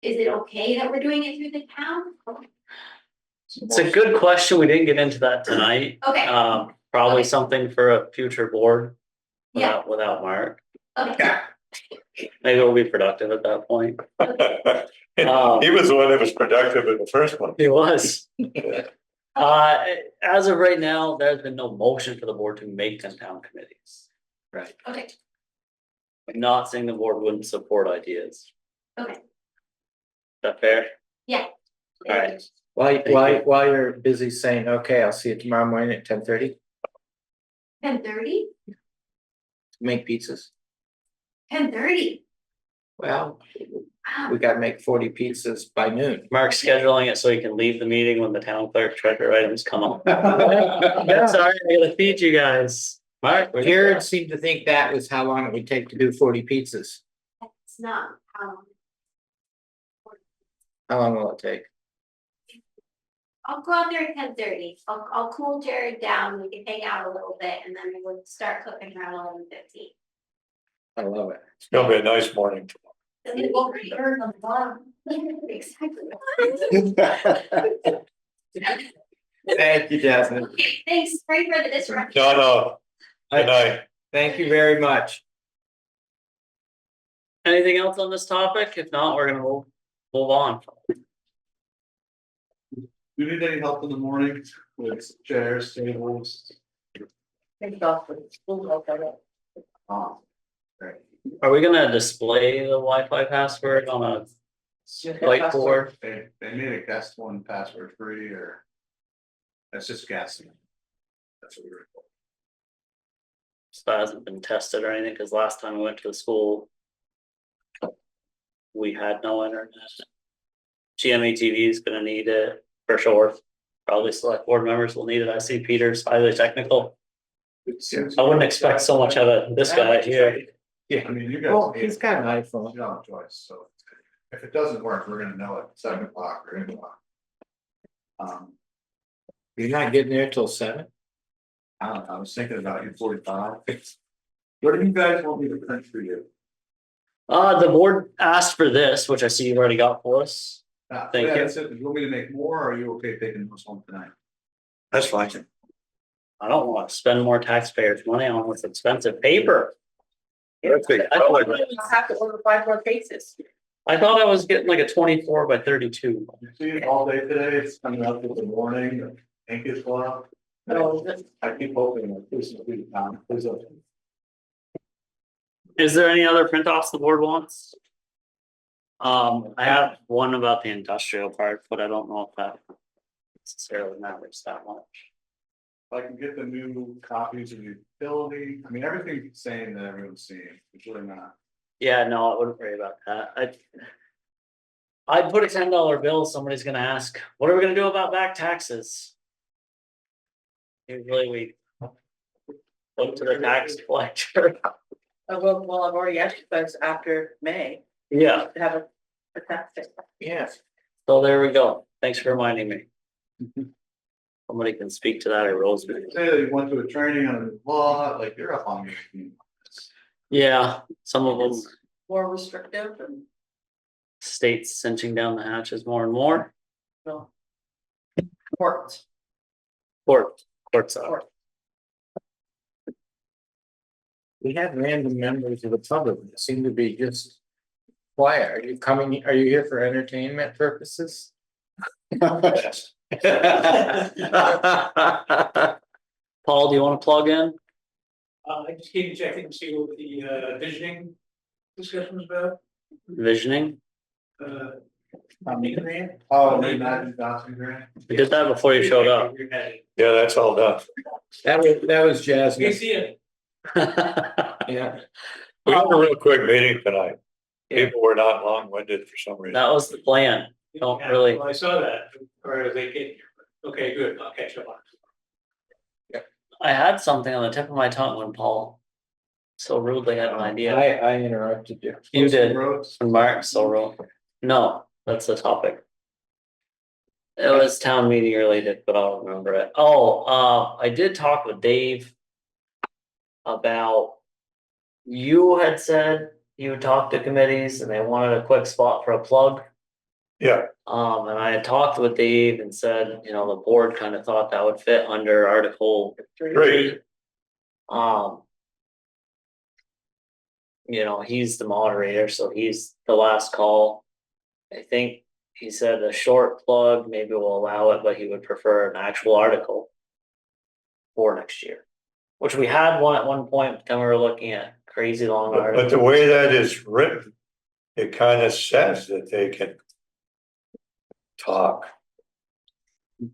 D: is it okay that we're doing it through the town?
A: It's a good question. We didn't get into that tonight.
D: Okay,
A: Probably
D: Okay.
A: something for a future board without Mark.
D: Okay,
A: Maybe we'll be productive at that point.
H: He was the one that was productive in the first one.
A: He was. As of right now, there's been no motion for the board to make them town committees. Right.
D: okay,
A: I'm not saying the board wouldn't support ideas. Is
D: okay,
A: that fair?
D: yeah.
A: All right.
F: While you're busy saying, okay, I'll see you tomorrow morning at 10:30,
D: 10:30?
F: make pizzas.
D: 10:30?
F: Well,
D: Wow.
F: we gotta make 40 pizzas by noon.
A: Mark's scheduling it so he can leave the meeting when the town clerk treasurer items come up. That's all right, I gotta feed you guys. Mark, we're
F: Jared seemed to think that was how long it would take to do 40 pizzas.
D: It's not,
F: How long will it take?
D: I'll go out there at 10:30. I'll cool Jared down. We can hang out a little bit and then we'll start cooking around 11:15.
F: I love it.
H: It's gonna be a nice morning tomorrow.
D: And it won't be burned on the bottom. Exactly.
F: Thank you, Jasmine.
D: Okay, thanks, sorry for the disruption.
H: No, good night.
F: Thank you very much.
A: anything else on this topic? If not, we're gonna move on.
C: Do you need any help in the morning with chairs, tables?
G: Take it off with school, I'll tell you.
C: Oh, great.
A: Are we gonna display the Wi-Fi password on a whiteboard?
C: They made a guest one password free or. That's just guessing. That's what we were told.
A: That hasn't been tested or anything, because last time we went to the school. We had no internet. GMATV is gonna need it for sure. Probably select board members will need it. I see Peter's highly technical. I wouldn't expect so much of it, this guy here.
C: I mean, you guys.
F: Well, he's got an iPhone.
C: You don't have a choice, so if it doesn't work, we're gonna know at 7 o'clock or 8 o'clock.
F: You're not getting there till 7?
C: I don't know, I was thinking about you 45. What do you guys want me to print for you?
A: The board asked for this, which I see you've already got for us. Thank you.
C: That's it. Do you want me to make more or are you okay taking this home tonight?
H: That's fine.
A: I don't wanna spend more taxpayers' money on what's expensive paper.
H: That's big.
A: I
G: We'll
A: thought
G: have to order 5 more cases.
A: I was getting like a 24 by 32.
C: You see it all day today, it's coming out in the morning, the ink is going.
G: No, this-
C: I keep hoping that this will be down, please open.
A: Is there any other print offs the board wants? I have one about the industrial part, but I don't know if that necessarily matters that much.
C: If I can get the new copies of the utility, I mean, everything's the same that everyone's seeing, it's really not.
A: Yeah, no, I wouldn't worry about that. I'd put a $10 bill, somebody's gonna ask, what are we gonna do about back taxes? Usually we look to the tax collector.
G: well, I've already asked you guys after May
A: Yeah,
G: to have a tax day.
F: Yes.
A: so there we go. Thanks for reminding me. Somebody can speak to that at Rosemead.
C: Say that you went to a training on a new law, like you're up on your.
A: Yeah, some of them
G: It's more restrictive and,
A: states cinching down the hatches more and more.
G: well. Important.
A: Courts are.
F: We had random members of the public that seem to be just quiet. Are you here for entertainment purposes?
A: Paul, do you wanna plug in?
I: I just came to check in to see what the visioning discussion was about.
A: Visioning?
I: Grant.
C: Oh, the Imagine Johnson grant.
A: We did that before you showed up.
H: Yeah, that's all done.
F: That was
I: You
F: Jasmine.
I: see it.
F: Yeah.
H: We had a real quick meeting tonight.
F: Yeah.
H: People were not long-winded for some reason.
A: That was the plan. Don't really,
I: Well, I saw that, or as they get here, but okay, good, I'll catch up on it.
A: I had something on the tip of my tongue when Paul so rudely had an idea.
F: I interrupted you.
A: You did,
C: Roads.
A: when Mark so rude. No, that's the topic. It was town meeting related, but I'll remember it. Oh, I did talk with Dave about, you had said you talked to committees and they wanted a quick spot for a plug.
H: Yeah,
A: And I had talked with Dave and said, the board kind of thought that would fit under Article 3.
H: Great.
A: you know, he's the moderator, so he's the last call. I think he said a short plug, maybe we'll allow it, but he would prefer an actual article for next year. Which we had one at one point, but then we were looking at crazy long
H: But the
A: articles.
H: way that is written, it kind of says that they can talk.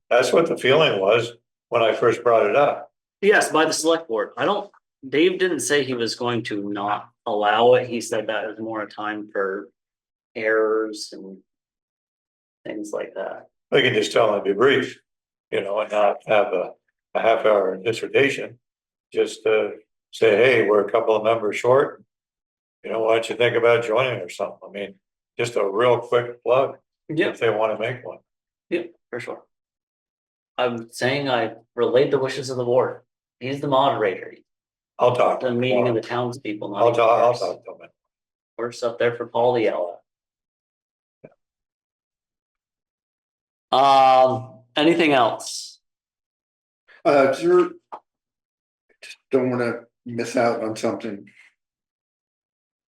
H: That's what the feeling was when I first brought it up.
A: Yes, by the select board. Dave didn't say he was going to not allow it. He said that was more a time for errors and things like that.
H: They can just tell them to be brief, and not have a half-hour dissertation. Just say, hey, we're a couple of members short. Why don't you think about joining or something? I mean, just a real quick plug if they want to make one.
A: Yep, for sure. I'm saying I relayed the wishes of the board. He's the moderator.
H: I'll talk.
A: The meeting of the townspeople. not
H: I'll
A: even
H: talk
A: ours.
H: to them.
A: Works up there for Paul to yell at. Anything else?
B: Just don't wanna miss out on something.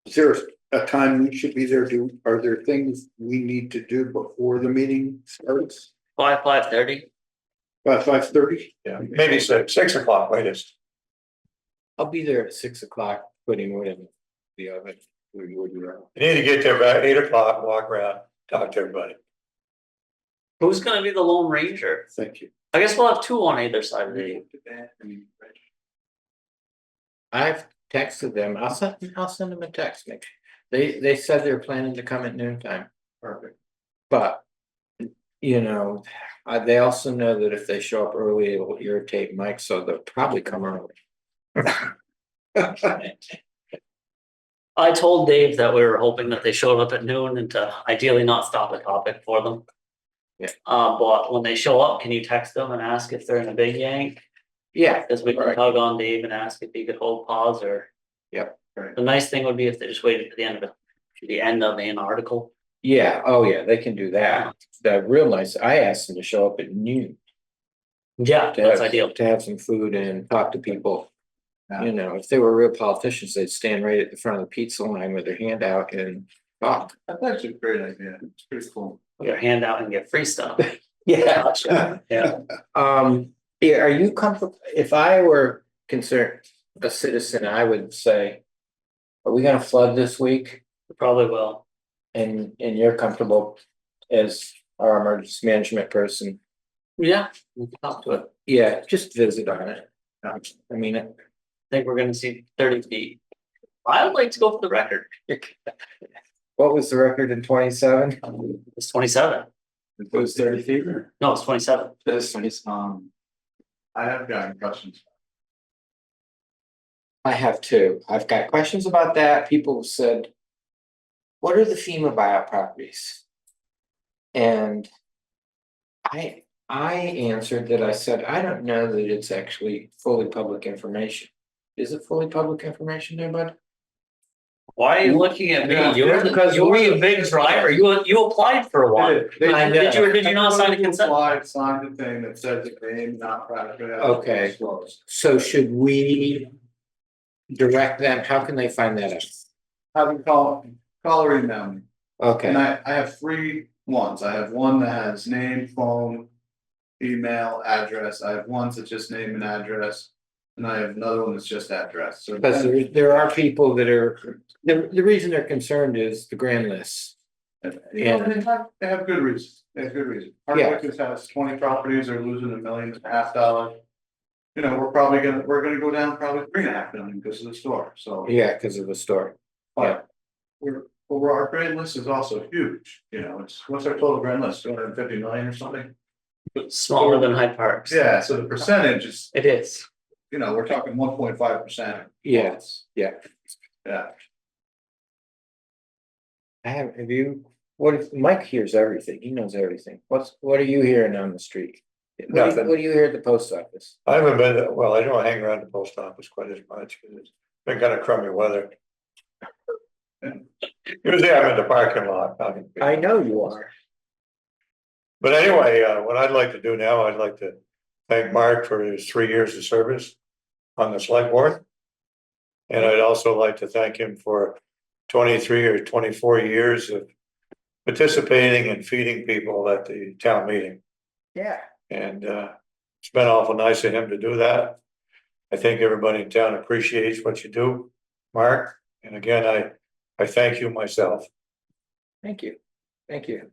B: Is there a time we should be there? Are there things we need to do before the meeting starts?
A: 5:30?
B: By 5:30?
H: Yeah, maybe 6 o'clock latest.
F: I'll be there at 6 o'clock, putting wood in the oven.
H: You need to get there about 8 o'clock, walk around, talk to everybody.
A: Who's gonna be the Lone Ranger?
B: Thank you.
A: I guess we'll have two on either side of the.
F: I've texted them. I'll send them a text. Maybe. They said they're planning to come at noontime.
C: Perfect.
F: But, they also know that if they show up early, it'll irritate Mike, so they'll probably come early.
A: I told Dave that we were hoping that they showed up at noon and to ideally not stop a topic for them.
F: Yeah.
A: But when they show up, can you text them and ask if they're in a big yank?
F: Yeah.
A: Because we can
F: Right.
A: tug on Dave and ask if he could hold pause or.
F: Yep.
A: The nice thing would be if they just waited to the end of an article.
F: Yeah, oh yeah, they can do that. The real nice, I asked them to show up at noon.
A: Yeah,
F: To
A: that's
F: have,
A: ideal.
F: to have some food and talk to people.
C: Yeah.
F: If they were real politicians, they'd stand right at the front of the pizza line with their hand out and talk.
C: That's actually a great idea. It's pretty cool.
A: Put your hand out and get free stuff.
F: Yeah.
A: Yeah.
F: Yeah, are you comfortable, if I were concerned, a citizen, I would say, are we gonna flood this week?
A: Probably will.
F: And you're comfortable as our emergency management person?
A: Yeah, we can talk to it.
F: Yeah, just visit on it. I mean,
A: I think we're gonna see 30 feet. I would like to go for the record.
F: what was the record in 27?
A: It's 27.
C: It was 30 feet.
A: No, it's 27.
C: This is, I have gotten questions.
F: I have two. I've got questions about that. People have said, what are the FEMA buyout properties? And I answered that. I said, I don't know that it's actually fully public information. Is it fully public information there, bud?
A: Why are you looking at me?
C: Yeah,
F: because
A: You were
F: we-
A: a big driver. You applied for one. Did you or did you not sign a consent?
C: Signed the thing that says the name, not private.
F: Okay. So should we direct them? How can they find that out?
C: Have them call or email me. And
F: Okay,
C: I have 3 ones. I have one that has name, phone, email, address. I have ones that just name and address. And I have another one that's just address. So
F: because there are people that are, the reason they're concerned is the grand list.
C: they have good reasons. They have good reason. Hardwick has 20 properties, they're losing $1.5 million. We're gonna go down probably $3.5 million because of the store, so.
F: Yeah, because of the store.
C: But our grand list is also huge, what's our total grand list, 250 million or something?
A: Smaller than Hyde Park's.
C: Yeah, so the percentage is,
A: It is.
C: we're talking 1.5%.
F: Yes, yeah.
C: Yeah,
F: Have you, Mike hears everything, he knows everything. What are you hearing on the street?
H: Nothing.
F: What do you hear at the post office?
H: I haven't been, I don't hang around the post office quite as much, because it's been kind of crummy weather. Usually I'm in the parking lot.
F: I know you are.
H: But anyway, what I'd like to do now, I'd like to thank Mark for his 3 years of service on the select board. And I'd also like to thank him for 23 or 24 years of participating and feeding people at the town meeting.
F: Yeah.
H: And it's been awful nice of him to do that. I think everybody in town appreciates what you do, Mark. And again, I thank you myself.
F: Thank you. Thank you.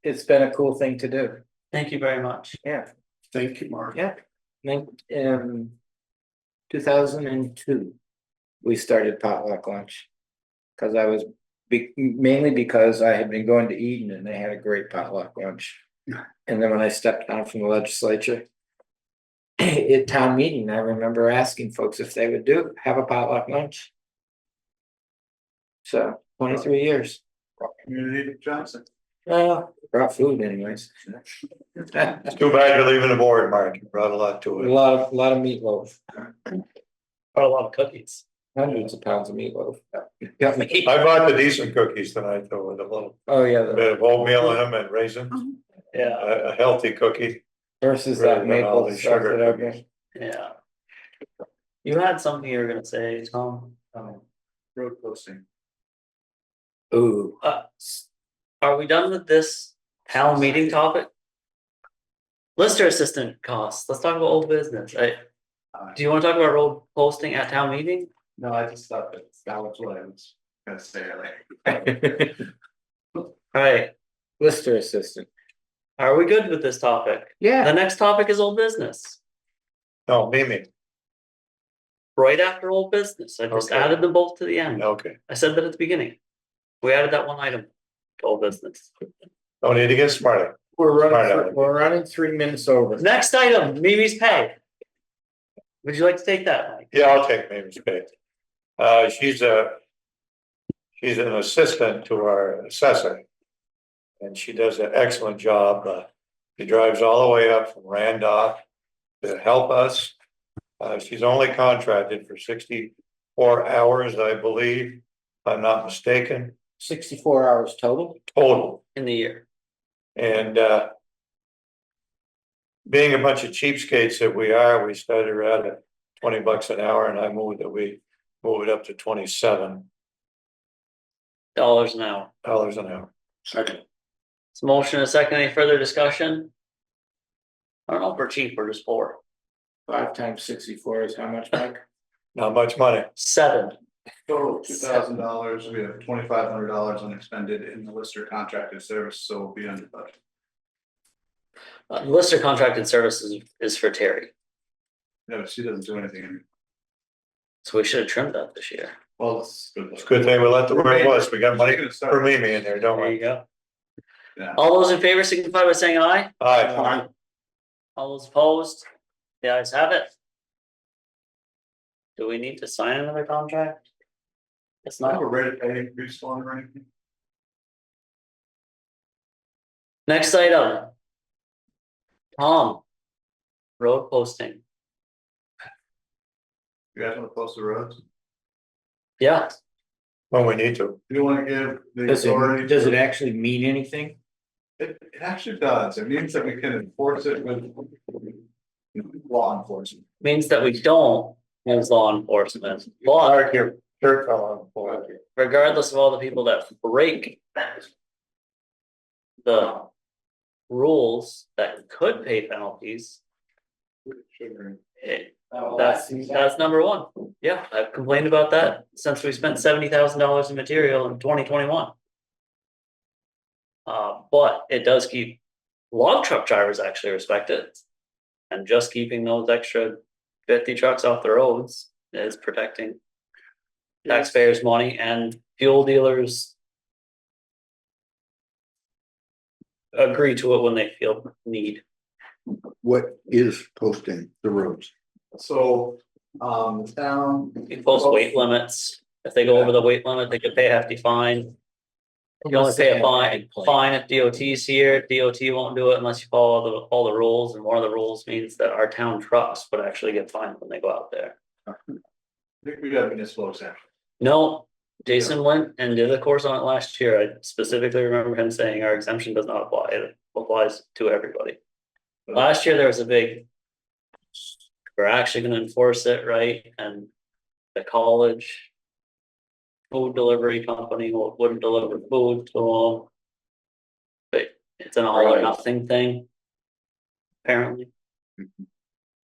F: It's been a cool thing to do.
A: Thank you very much.
F: Yeah.
B: Thank you, Mark.
F: Yeah. 2002, we started potluck lunch. Cause I was mainly because I had been going to Eden and they had a great potluck lunch. And then when I stepped down from the legislature. At town meeting, I remember asking folks if they would have a potluck lunch. So 23 years.
C: Community of Johnson.
F: Well, brought food anyways.
H: It's too bad you're leaving the board, Mark. You brought a lot to
F: A
H: it.
F: lot of meatloaf,
A: Got a lot of cookies.
F: hundreds of pounds of meatloaf. Got me.
H: I bought the decent cookies tonight though, with a little
F: Oh, yeah,
H: bit of oatmeal in them and raisins,
A: Yeah,
H: a healthy cookie.
F: versus
H: rather
F: that
H: than all
F: maple
H: the
F: stuff
H: sugar
F: that I've
H: cookies.
F: been.
A: yeah. You had something you were gonna say, Tom?
C: Road posting.
F: Ooh,
A: Are we done with this town meeting topic? Lister assistant costs, let's talk about old business, do you wanna talk about road posting at town meeting?
C: No, I just thought that was what I was gonna say earlier.
A: Alright,
F: Lister assistant.
A: are we good with this topic? The
F: Yeah,
A: next topic is old business,
H: No, Mimi,
A: right after old business, I just
H: Okay.
A: added them both to the end,
H: okay.
A: I said that at the beginning. We added that one item to old business.
H: Don't need to get smarter.
F: we're
H: Right.
F: running 3 minutes over.
A: Next item, Mimi's pay. Would you like to take that, Mike?
H: Yeah, I'll take Mimi's pay. She's an assistant to our assessor. And she does an excellent job. She drives all the way up from Randolph to help us. She's only contracted for 64 hours, I believe, if I'm not mistaken,
F: 64 hours total.
H: total.
A: In the year,
H: And being a bunch of cheapskates that we are, we started out at $20 an hour, and I moved that we move it up to $27
A: dollars an hour.
H: an hour.
B: Second.
A: It's a motion, a second, any further discussion? I don't know if we're cheap, we're just poor.
F: 5 times 64 is how much, Mike?
H: Not much money.
A: 7,
C: Total $2,000, we have $2,500 unexpended in the Lister contracted service, so we'll be under budget.
A: Lister contracted services is for Terry,
C: No, she doesn't do anything.
A: so we should have trimmed that this year.
C: Well, it's good.
H: It's a good thing we left it where it was. We got money
C: Gonna start.
H: for Mimi in there, don't
A: There you
H: we?
A: go.
C: Yeah.
A: All those in favor signify by saying aye.
H: Aye.
A: All those opposed? The ayes have it. Do we need to sign another contract? It's
C: Not
A: not.
C: a rate of pay increase on or anything.
A: Next item. Tom. Road posting.
C: You guys wanna post the roads?
A: Yeah,
H: When we need to.
C: You wanna give the
F: Does
C: authority?
F: it actually mean anything?
C: It actually does. It means that we can enforce it with law enforcement.
A: means that we don't use law enforcement, but
H: Mark, your shirt fell on the floor.
A: regardless of all the people that break. The rules that could pay penalties. That's number one. Yeah, I've complained about that since we spent $70,000 in material in 2021. But it does keep log truck drivers actually respect it. And just keeping those extra 50 trucks off the roads is protecting taxpayers' money, and fuel dealers agree to it when they feel need.
B: What is posting the roads?
C: So, the town.
A: You post weight limits. If they go over the weight limit, they could pay a hefty fine. You only pay a fine if DOT's here. DOT won't do it unless you follow all the rules, and one of the rules means that our town trucks would actually get fined when they go out there.
C: I think we got municipal exemption.
A: No, Jason went and did a course on it last year. I specifically remember him saying our exemption does not apply. It applies to everybody. Last year, there was a big. We're actually gonna enforce it, right? And the college. Food delivery company wouldn't deliver food to them. But it's an all or
F: Right.
A: nothing thing. Apparently,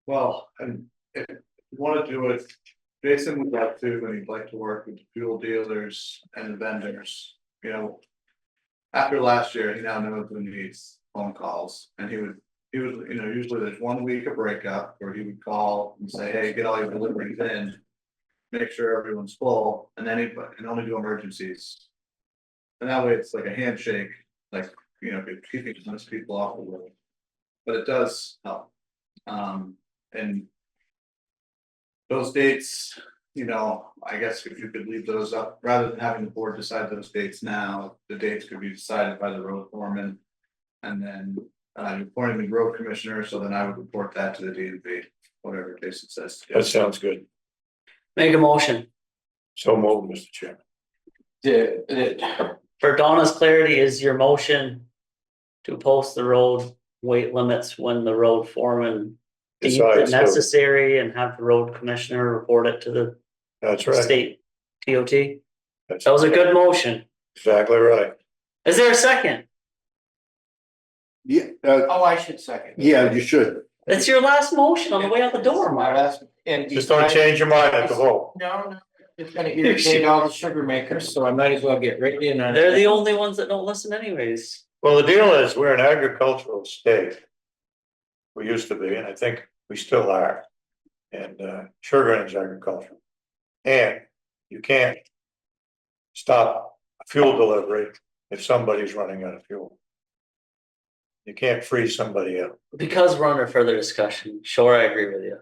C: Well, and if you wanna do it, Jason would like to, and he'd like to work with the fuel dealers and the vendors, you know. After last year, he now knows who needs phone calls, and he would, you know, usually there's 1 week of breakup where he would call and say, hey, get all your deliveries in. Make sure everyone's full, and then and only do emergencies. And that way it's like a handshake, like, you know, keeping most people off the road. But it does help. And those dates, you know, I guess if you could leave those up, rather than having the board decide those dates now, the dates could be decided by the road foreman. And then, you're appointing the road commissioner, so then I would report that to the DMV, whatever Jason says. to do.
H: That sounds good.
A: make a motion.
H: So moved, Mr. Chairman.
A: For Donna's clarity, is your motion to post the road weight limits when the road foreman deems it
H: Decides to.
A: necessary and have the road commissioner report it to the
H: That's right.
A: state DOT?
H: That's
A: That was a good motion.
H: exactly right.
A: Is there a second?
B: Yeah,
F: Oh, I should second.
B: yeah, you should.
A: It's your last motion on the way out the door,
F: My
A: Mark.
F: last, and
H: Just don't change your mind at the vote.
F: No, it's gonna irritate all the sugar makers, so I might as well get right in on it.
A: They're the only ones that don't listen anyways.
H: Well, the deal is, we're an agricultural state. We used to be, and I think we still are. And sugar is agricultural. And you can't stop a fuel delivery if somebody's running out of fuel. You can't freeze somebody out.
A: Because we're under further discussion, sure, I agree with you.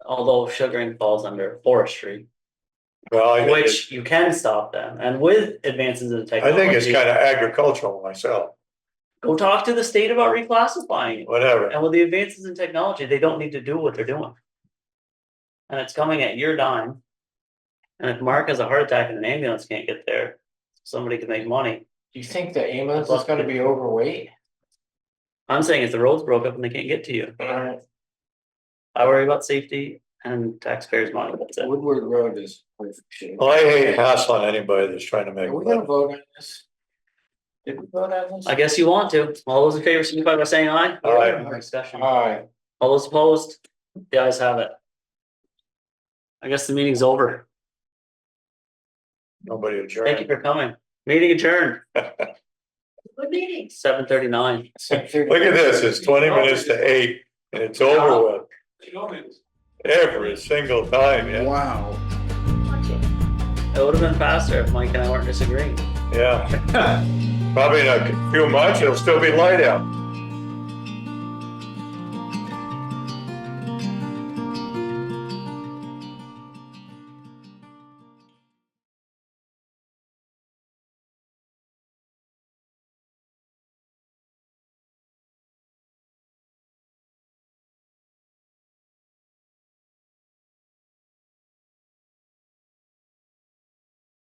A: Although sugaring falls under forestry,
H: Well, I think
A: which you can stop them, and with advances in
H: I
A: technology.
H: think it's kind of agricultural myself,
A: Go talk to the state about reclassifying it.
H: whatever.
A: And with the advances in technology, they don't need to do what they're doing. And it's coming at your dime. And if Mark has a heart attack and an ambulance can't get there, somebody can make money.
F: Do you think the ambulance is gonna be overweight?
A: I'm saying if the roads broke up and they can't get to you, I worry about safety and taxpayers' money, that's it.
F: Woodward Road is.
H: Well, I hate hassling anybody that's trying to make
F: Are we gonna
H: money.
F: vote on this? Did we vote on this?
A: I guess you want to. All those in favor, signify by saying aye.
H: Aye.
A: More discussion.
F: Aye.
A: All those opposed? The ayes have it. I guess the meeting's over.
H: Nobody
A: Thank you
H: adjourned.
A: for coming. Meeting adjourned,
D: Good meeting.
A: 7:39.
H: Look at this, it's 20 minutes to 8 and it's over with every single time, yeah.
B: Wow.
A: It would have been faster if Mike and I weren't disagreeing.
H: Yeah. Probably not a few months, it'll still be light out.